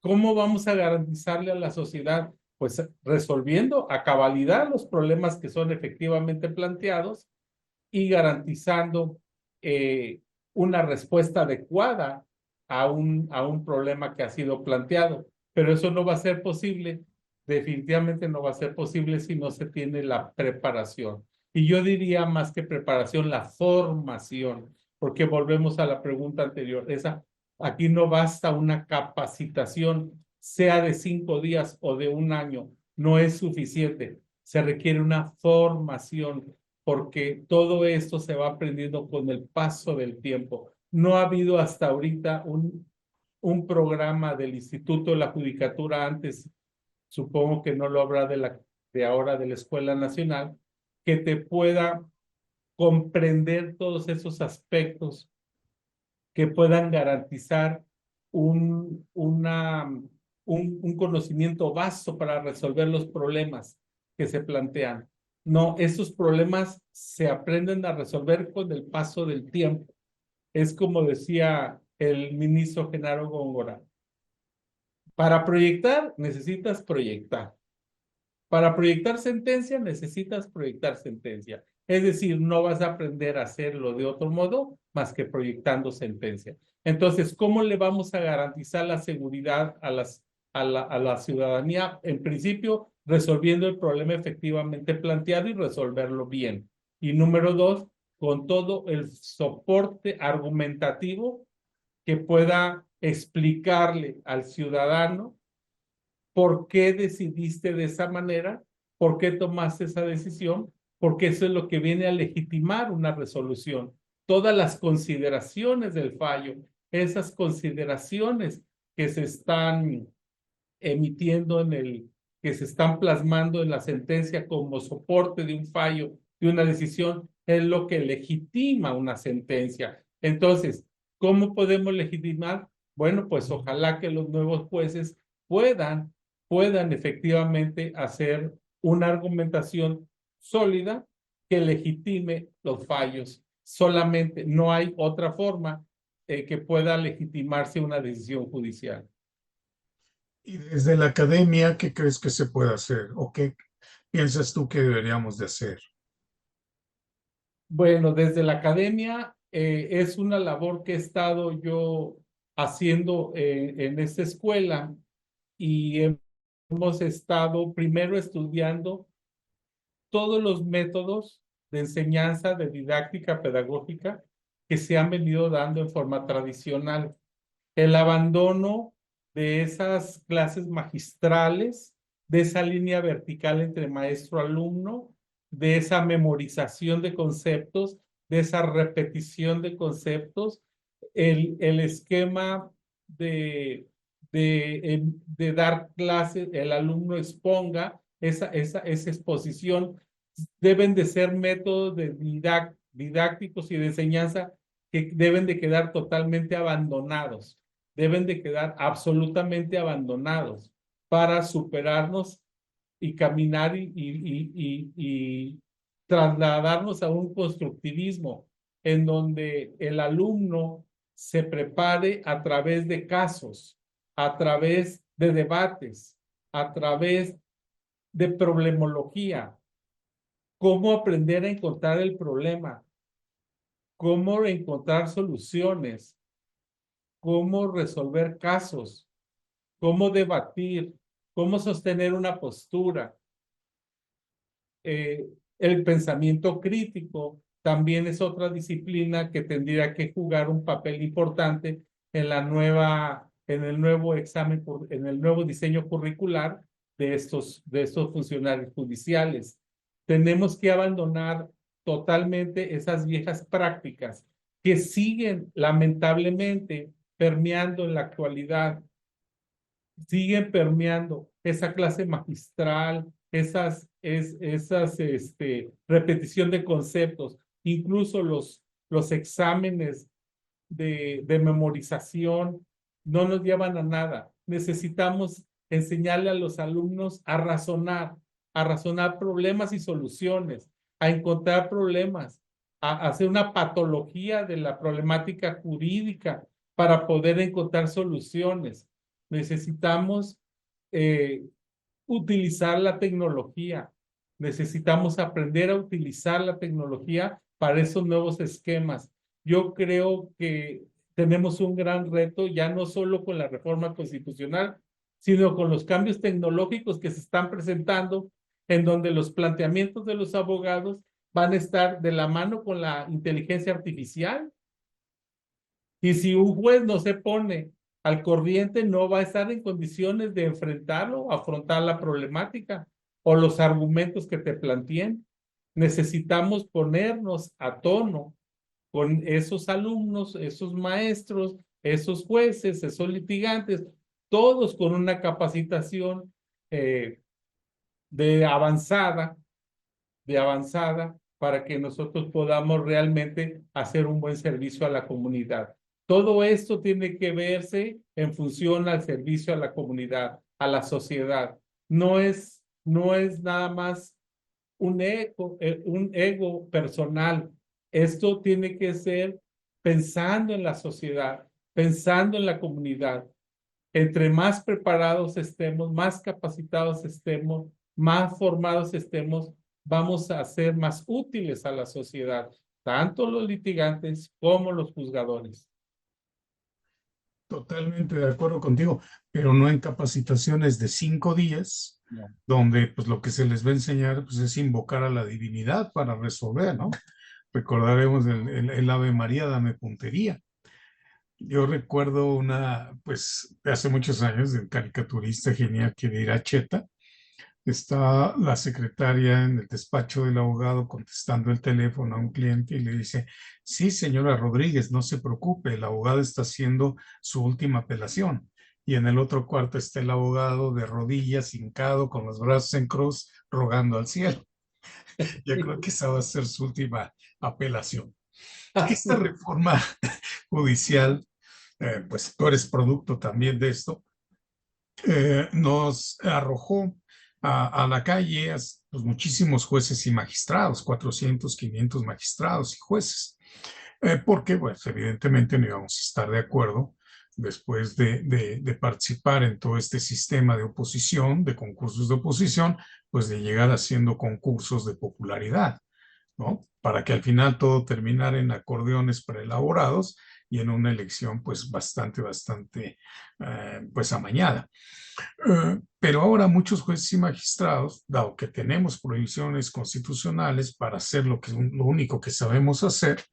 ¿cómo vamos a garantizarle a la sociedad? Pues resolviendo a cabalidad los problemas que son efectivamente planteados y garantizando una respuesta adecuada a un problema que ha sido planteado. Pero eso no va a ser posible, definitivamente no va a ser posible si no se tiene la preparación. Y yo diría más que preparación, la formación, porque volvemos a la pregunta anterior. Aquí no basta una capacitación, sea de 5 días o de 1 año, no es suficiente. Se requiere una formación, porque todo esto se va aprendiendo con el paso del tiempo. No ha habido hasta ahorita un programa del Instituto de la Judicatura, antes supongo que no lo habrá de ahora de la Escuela Nacional, que te pueda comprender todos esos aspectos que puedan garantizar un conocimiento vasto para resolver los problemas que se plantean. No, esos problemas se aprenden a resolver con el paso del tiempo. Es como decía el ministro Genaro Góngora: para proyectar necesitas proyectar. Para proyectar sentencia necesitas proyectar sentencia. Es decir, no vas a aprender a hacerlo de otro modo más que proyectando sentencia. Entonces, ¿cómo le vamos a garantizar la seguridad a la ciudadanía? En principio, resolviendo el problema efectivamente planteado y resolverlo bien. Y número 2, con todo el soporte argumentativo que pueda explicarle al ciudadano por qué decidiste de esa manera, por qué tomaste esa decisión, porque eso es lo que viene a legitimar una resolución. Todas las consideraciones del fallo, esas consideraciones que se están emitiendo que se están plasmando en la sentencia como soporte de un fallo, de una decisión, es lo que legitima una sentencia. Entonces, ¿cómo podemos legitimar? Bueno, pues ojalá que los nuevos jueces puedan efectivamente hacer una argumentación sólida que legitime los fallos. Solamente no hay otra forma que pueda legitimarse una decisión judicial. Y desde la academia, ¿qué crees que se puede hacer? ¿O qué piensas tú que deberíamos de hacer? Bueno, desde la academia es una labor que he estado yo haciendo en esta escuela y hemos estado primero estudiando todos los métodos de enseñanza, de didáctica pedagógica que se han venido dando en forma tradicional. El abandono de esas clases magistrales, de esa línea vertical entre maestro-alumno, de esa memorización de conceptos, de esa repetición de conceptos, el esquema de dar clases, el alumno exponga esa exposición, deben de ser métodos didácticos y de enseñanza que deben de quedar totalmente abandonados, deben de quedar absolutamente abandonados para superarnos y caminar y trasladarnos a un constructivismo en donde el alumno se prepare a través de casos, a través de debates, a través de problemología, cómo aprender a encontrar el problema, cómo encontrar soluciones, cómo resolver casos, cómo debatir, cómo sostener una postura. Eh, el pensamiento crítico también es otra disciplina que tendría que jugar un papel importante en el nuevo examen, en el nuevo diseño curricular de estos funcionarios judiciales. Tenemos que abandonar totalmente esas viejas prácticas que siguen lamentablemente permeando en la actualidad, siguen permeando esa clase magistral, repetición de conceptos, incluso los exámenes de memorización no nos llevan a nada. Necesitamos enseñarle a los alumnos a razonar problemas y soluciones, a encontrar problemas, a hacer una patología de la problemática jurídica para poder encontrar soluciones. Necesitamos eh, utilizar la tecnología. Necesitamos aprender a utilizar la tecnología para esos nuevos esquemas. Yo creo que tenemos un gran reto, ya no solo con la reforma constitucional, sino con los cambios tecnológicos que se están presentando, en donde los planteamientos de los abogados van a estar de la mano con la inteligencia artificial. Y si un juez no se pone al corriente, no va a estar en condiciones de enfrentarlo, afrontar la problemática o los argumentos que te planteen. Necesitamos ponernos a tono con esos alumnos, esos maestros, esos jueces, esos litigantes, todos con una capacitación eh, de avanzada, para que nosotros podamos realmente hacer un buen servicio a la comunidad. Todo esto tiene que verse en función al servicio a la comunidad, a la sociedad. No es nada más un ego personal. Esto tiene que ser pensando en la sociedad, pensando en la comunidad. Entre más preparados estemos, más capacitados estemos, más formados estemos, vamos a ser más útiles a la sociedad, tanto los litigantes como los juzgadores. Totalmente de acuerdo contigo, pero no en capacitaciones de 5 días, No. donde pues lo que se les va a enseñar pues, es invocar a la divinidad para resolver, ¿no? Recordaremos el Ave María, dame puntería. Yo recuerdo pues, de hace muchos años, del caricaturista genial que era Cheta. Está la secretaria en el despacho del abogado contestando el teléfono a un cliente y le dice, sí, señora Rodríguez, no se preocupe, el abogado está haciendo su última apelación. y en el otro cuarto está el abogado de rodillas, hincado, con los brazos en cruz, rogando al cielo. Yo creo que esa va a ser su última apelación. Esta reforma judicial, pues tú eres producto también de esto, nos arrojó a la calle pues, muchísimos jueces y magistrados, 400, 500 magistrados y jueces, porque pues evidentemente no íbamos a estar de acuerdo después de participar en todo este sistema de oposición, de concursos de oposición, pues de llegar haciendo concursos de popularidad, ¿no? Para que al final todo terminara en acordeones preelaborados y en una elección pues bastante pues amañada. Pero ahora muchos jueces y magistrados, dado que tenemos prohibiciones constitucionales para hacer lo único que sabemos hacer,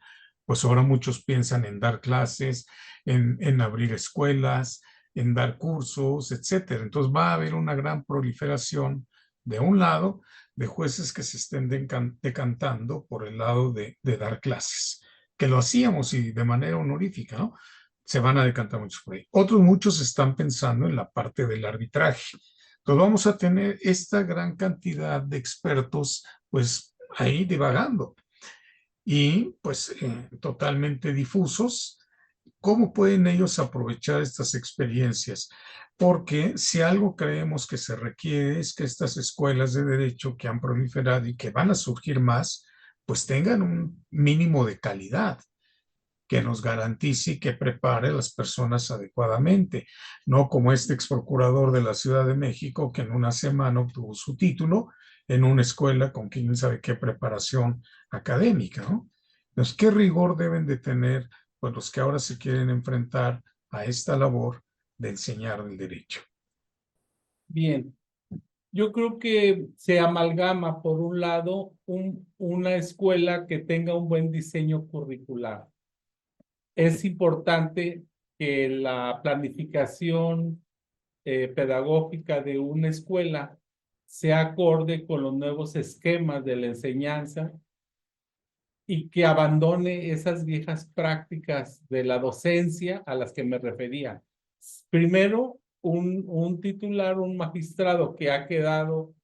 pues ahora muchos piensan en dar clases, en abrir escuelas, en dar cursos, etcétera. Entonces va a haber una gran proliferación, de un lado, de jueces que se estén decantando por el lado de dar clases, que lo hacíamos y de manera honorífica, ¿no? Se van a decantar muchos por ahí. Otros muchos están pensando en la parte del arbitraje. Entonces vamos a tener esta gran cantidad de expertos, pues ahí divagando y pues totalmente difusos. ¿Cómo pueden ellos aprovechar estas experiencias? Porque si algo creemos que se requiere es que estas escuelas de derecho que han proliferado y que van a surgir más, pues tengan un mínimo de calidad que nos garantice y que prepare a las personas adecuadamente, no como este ex procurador de la Ciudad de México que en una semana obtuvo su título en una escuela con quién sabe qué preparación académica, ¿no? Entonces, ¿qué rigor deben de tener pues, los que ahora se quieren enfrentar a esta labor de enseñar el derecho? Bien, yo creo que se amalgama, por un lado, una escuela que tenga un buen diseño curricular. Es importante que la planificación pedagógica de una escuela sea acorde con los nuevos esquemas de la enseñanza y que abandone esas viejas prácticas de la docencia a las que me refería. Primero, un titular, un magistrado que ha quedado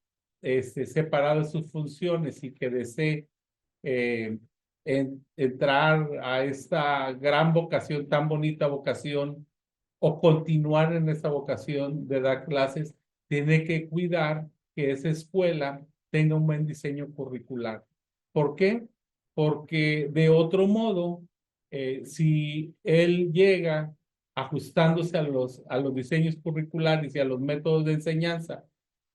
separado de sus funciones y que desee eh, entrar a esta gran vocación, tan bonita vocación, o continuar en esa vocación de dar clases, tiene que cuidar que esa escuela tenga un buen diseño curricular. ¿Por qué? Porque de otro modo, si él llega ajustándose a los diseños curriculares y a los métodos de enseñanza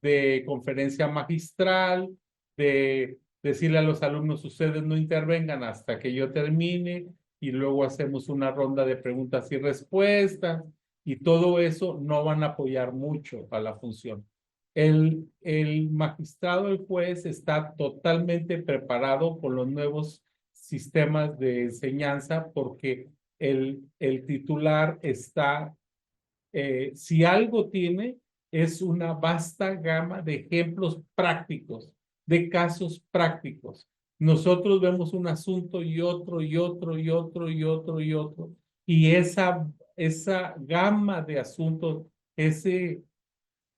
de conferencia magistral, de decirle a los alumnos, ustedes no intervengan hasta que yo termine, y luego hacemos una ronda de preguntas y respuestas, y todo eso no van a apoyar mucho a la función. El magistrado, el juez, está totalmente preparado con los nuevos sistemas de enseñanza porque el titular está, si algo tiene, es una vasta gama de ejemplos prácticos, de casos prácticos. Nosotros vemos un asunto y otro, y otro, y otro, y otro, y otro, y esa gama de asuntos,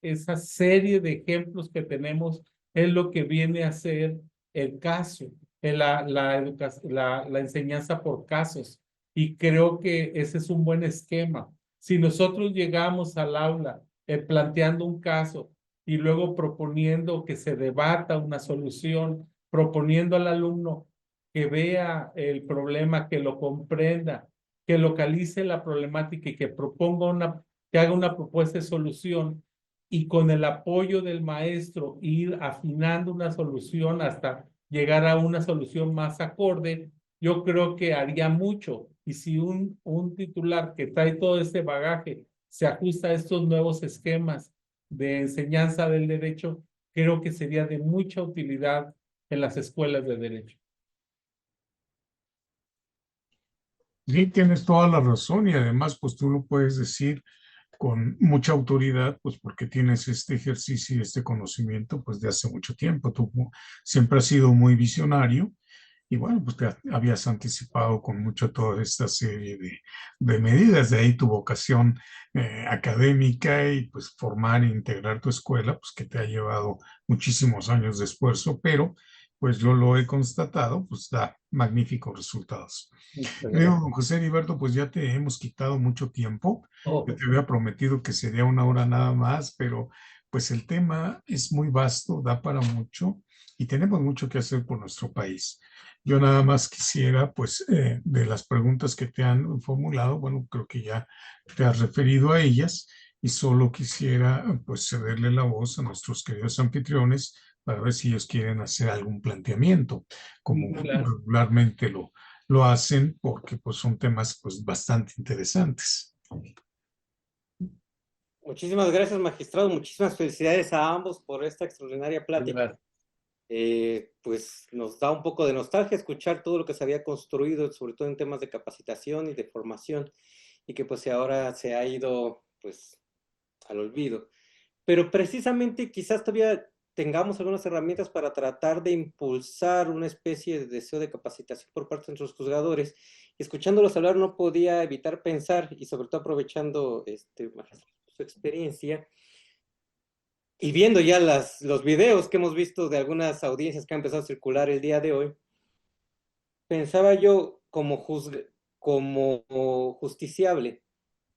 esa serie de ejemplos que tenemos es lo que viene a ser el caso, la enseñanza por casos. Y creo que ese es un buen esquema. Si nosotros llegamos al aula planteando un caso y luego proponiendo que se debata una solución, proponiendo al alumno que vea el problema, que lo comprenda, que localice la problemática y que que haga una propuesta de solución, y con el apoyo del maestro ir afinando una solución hasta llegar a una solución más acorde, yo creo que haría mucho. Y si un titular que trae todo este bagaje se ajusta a estos nuevos esquemas de enseñanza del derecho, creo que sería de mucha utilidad en las escuelas de derecho. Sí, tienes toda la razón y además pues tú lo puedes decir con mucha autoridad, pues porque tienes este ejercicio y este conocimiento pues de hace mucho tiempo. Tú siempre has sido muy visionario y bueno, pues te habías anticipado con mucho toda esta serie de medidas, de ahí tu vocación académica y pues formar e integrar tu escuela, pues que te ha llevado muchísimos años de esfuerzo, pero pues yo lo he constatado, pues da magníficos resultados. Muchas Creo, gracias. don José Heriberto, pues ya te hemos quitado mucho tiempo. Yo Oh, te había prometido que sería una hora nada más, pero pues el tema es muy vasto, da para mucho y tenemos mucho que hacer por nuestro país. Yo nada más quisiera, pues, de las preguntas que te han formulado, bueno, creo que ya te has referido a ellas y solo quisiera, pues, cederle la voz a nuestros queridos anfitriones para ver si ellos quieren hacer algún planteamiento, como sí, claro. regularmente lo hacen, porque pues son temas, pues, bastante interesantes. Muchísimas gracias, magistrado. Muchísimas felicidades a ambos por esta extraordinaria plática. Gracias. Pues nos da un poco de nostalgia escuchar todo lo que se había construido, sobre todo en temas de capacitación y de formación, y que pues ahora se ha ido pues al olvido. Pero precisamente quizás todavía tengamos algunas herramientas para tratar de impulsar una especie de deseo de capacitación por parte de nuestros juzgadores. Y escuchándolos hablar no podía evitar pensar, y sobre todo aprovechando su experiencia, y viendo ya los videos que hemos visto de algunas audiencias que han empezado a circular el día de hoy, pensaba yo como justiciable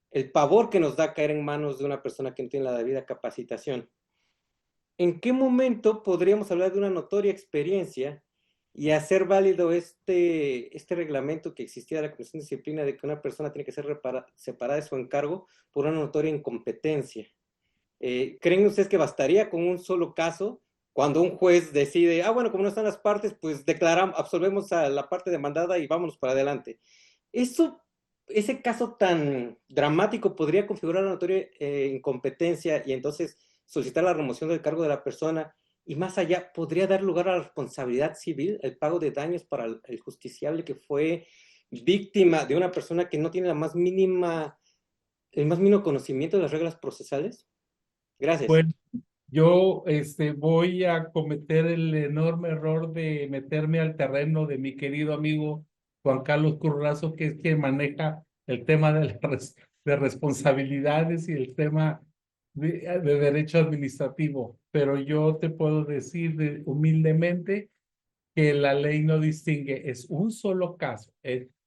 el pavor que nos da caer en manos de una persona que no tiene la debida capacitación. ¿En qué momento podríamos hablar de una notoria experiencia y hacer válido este reglamento que existía de la Comisión de Disciplina de que una persona tiene que ser separada de su encargo por una notoria incompetencia? ¿Creen ustedes que bastaría con un solo caso cuando un juez decide, bueno, como no están las partes, pues declaramos, absolvemos a la parte demandada y vámonos para adelante? Eso, ese caso tan dramático podría configurar una notoria incompetencia y entonces solicitar la remoción del cargo de la persona, y más allá, podría dar lugar a la responsabilidad civil, el pago de daños para el justiciable que fue víctima de una persona que no tiene el más mínimo conocimiento de las reglas procesales. Gracias. Bueno, yo voy a cometer el enorme error de meterme al terreno de mi querido amigo Juan Carlos Currazo, que es quien maneja el tema de responsabilidades y el tema de derecho administrativo. Pero yo te puedo decir humildemente que la ley no distingue, es un solo caso,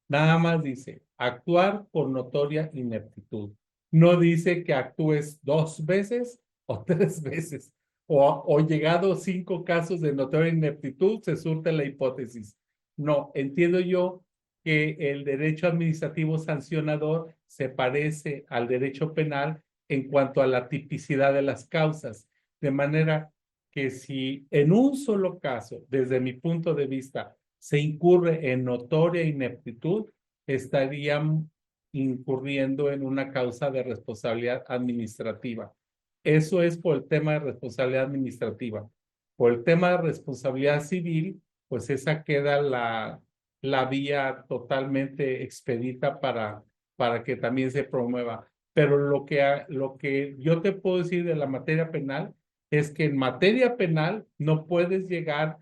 nada más dice actuar por notoria ineptitud. No dice que actúes 2 veces o 3 veces, o llegado 5 casos de notoria ineptitud, se surte la hipótesis. No, entiendo yo que el derecho administrativo sancionador se parece al derecho penal en cuanto a la tipicidad de las causas, de manera que si en un solo caso, desde mi punto de vista, se incurre en notoria ineptitud, estarían incurriendo en una causa de responsabilidad administrativa. Eso es por el tema de responsabilidad administrativa. Por el tema de responsabilidad civil, pues esa queda la vía totalmente expedita para que también se promueva. Pero lo que yo te puedo decir de la materia penal es que en materia penal no puedes llegar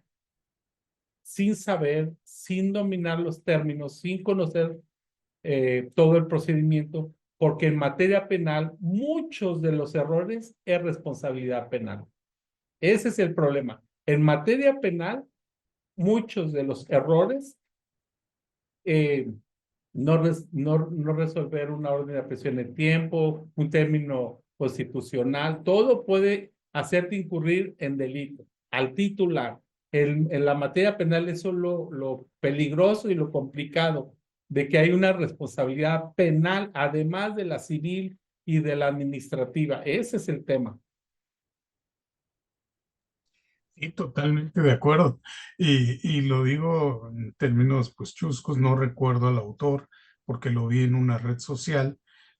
sin saber, sin dominar los términos, sin conocer todo el procedimiento, porque en materia penal muchos de los errores es responsabilidad penal. Ese es el problema. En materia penal, muchos de los errores, eh, no resolver una orden de aprehensión en tiempo, un término constitucional, todo puede hacerte incurrir en delito al titular. En la materia penal eso es lo peligroso y lo complicado, de que hay una responsabilidad penal, además de la civil y de la administrativa. Ese es el tema. Y totalmente de acuerdo. Y lo digo en términos pues chuscos, no recuerdo al autor porque lo vi en una red social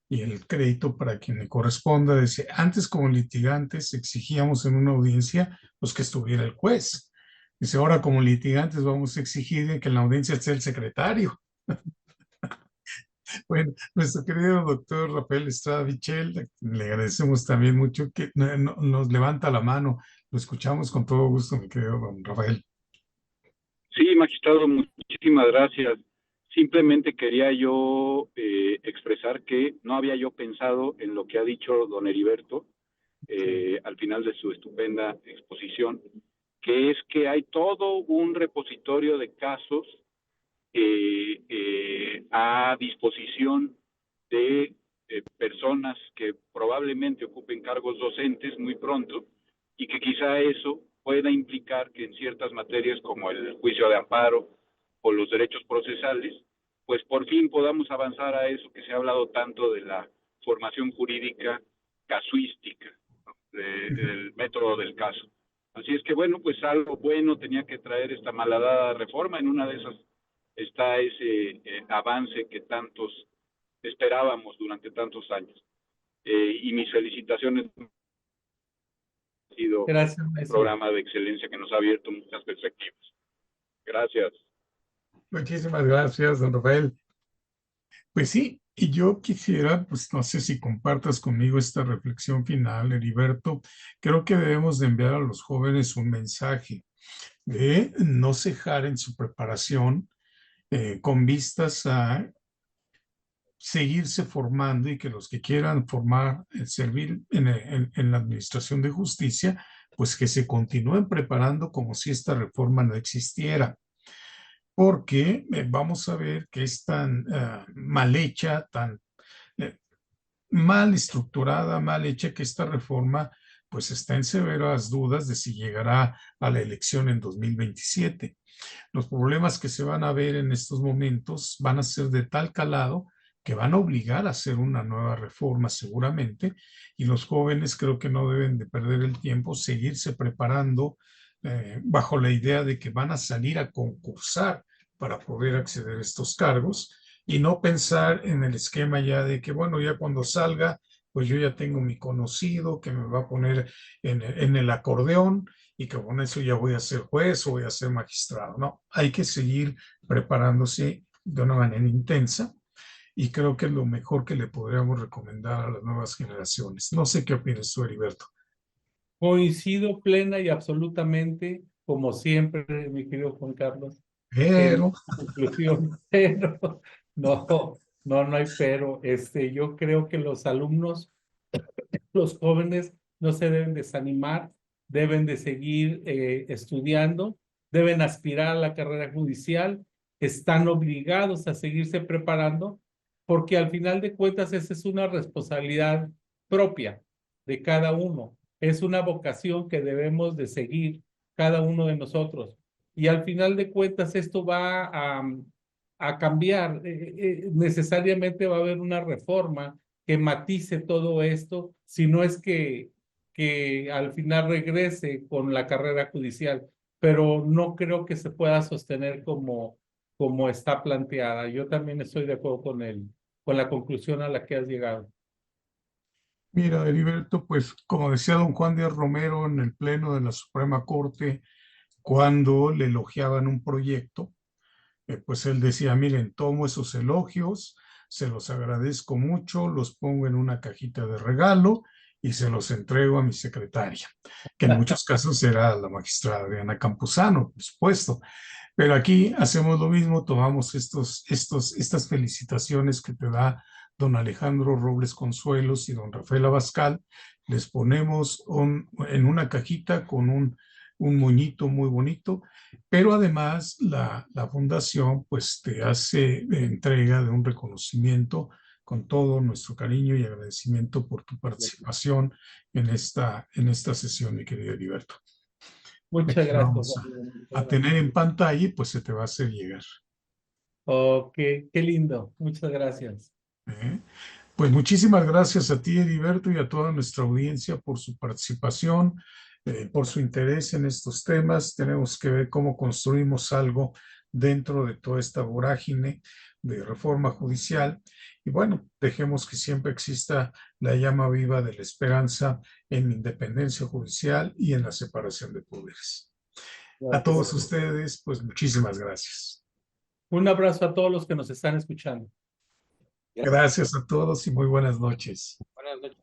y el crédito para quien le corresponda dice, antes como litigantes exigíamos en una audiencia pues que estuviera el juez. Dice, ahora como litigantes vamos a exigir que en la audiencia esté el secretario. Bueno, nuestro querido doctor Rafael Estrada Michel, le agradecemos también mucho que nos levanta la mano. Lo escuchamos con todo gusto, mi querido don Rafael. Sí, magistrado, muchísimas gracias. Simplemente quería yo expresar que no había yo pensado en lo que ha dicho don Heriberto al final de su estupenda exposición, que es que hay todo un repositorio de casos a disposición de personas que probablemente ocupen cargos docentes muy pronto y que quizá eso pueda implicar que en ciertas materias como el juicio de amparo o los derechos procesales, pues por fin podamos avanzar a eso que se ha hablado tanto de la formación jurídica casuística, ¿no? Del método del caso. Así es que bueno, pues algo bueno tenía que traer esta malhadada reforma. En una de esas está ese avance que tantos esperábamos durante tantos años. Y mis felicitaciones, ha sido Gracias, un maestro. programa de excelencia que nos ha abierto muchas perspectivas. Gracias. Muchísimas gracias, don Rafael. Pues sí, y yo quisiera, pues no sé si compartas conmigo esta reflexión final, Heriberto. Creo que debemos de enviar a los jóvenes un mensaje de no cejar en su preparación con vistas a seguirse formando y que los que quieran formar, servir en la administración de justicia, pues que se continúen preparando como si esta reforma no existiera, porque vamos a ver que es tan mal hecha, tan eh, mal estructurada, mal hecha, que esta reforma pues está en severas dudas de si llegará a la elección en 2027. Los problemas que se van a ver en estos momentos van a ser de tal calado que van a obligar a hacer una nueva reforma seguramente, y los jóvenes creo que no deben de perder el tiempo, seguirse preparando bajo la idea de que van a salir a concursar para poder acceder a estos cargos y no pensar en el esquema ya de que, bueno, ya cuando salga, pues yo ya tengo mi conocido que me va a poner en el acordeón y que con eso ya voy a ser juez o voy a ser magistrado. No, hay que seguir preparándose de una manera intensa y creo que es lo mejor que le podríamos recomendar a las nuevas generaciones. No sé qué opinas tú, Heriberto. Coincido plena y absolutamente, como siempre, mi querido Juan Carlos, en Pero, la conclusión, pero no hay pero. Yo creo que los alumnos, los jóvenes, no se deben desanimar, deben de seguir estudiando, deben aspirar a la carrera judicial, están obligados a seguirse preparando, porque al final de cuentas esa es una responsabilidad propia de cada uno, es una vocación que debemos de seguir cada uno de nosotros. Y al final de cuentas esto va a cambiar, necesariamente va a haber una reforma que matice todo esto, si no es que al final regrese con la carrera judicial, pero no creo que se pueda sostener como está planteada. Yo también estoy de acuerdo con la conclusión a la que has llegado. mira, Heriberto, pues como decía don Juan Díaz Romero en el Pleno de la Suprema Corte, cuando le elogiaban un proyecto, pues él decía, miren, tomo esos elogios, se los agradezco mucho, los pongo en una cajita de regalo y se los entrego a mi secretaria, que en muchos casos era la magistrada Diana Campuzano, por supuesto. Pero aquí hacemos lo mismo, tomamos estas felicitaciones que te da don Alejandro Robles Consuelos y don Rafael Abascal, les ponemos en una cajita con un moñito muy bonito, pero además la fundación pues te hace entrega de un reconocimiento con todo nuestro cariño y agradecimiento por tu participación en esta sesión, mi querido Heriberto. Muchas Aquí lo gracias, vamos amigo. Muchas a gracias. tener en pantalla y pues se te va a hacer llegar. Ok, qué lindo. Muchas gracias. ¿Eh? Pues muchísimas gracias a ti, Heriberto, y a toda nuestra audiencia por su participación, por su interés en estos temas. Tenemos que ver cómo construimos algo dentro de toda esta vorágine de reforma judicial. Y bueno, dejemos que siempre exista la llama viva de la esperanza en la independencia judicial y en la separación de poderes. A Gracias. todos ustedes, pues muchísimas gracias. Un abrazo a todos los que nos están escuchando. Gracias. Gracias a todos y muy buenas noches. Buenas noches.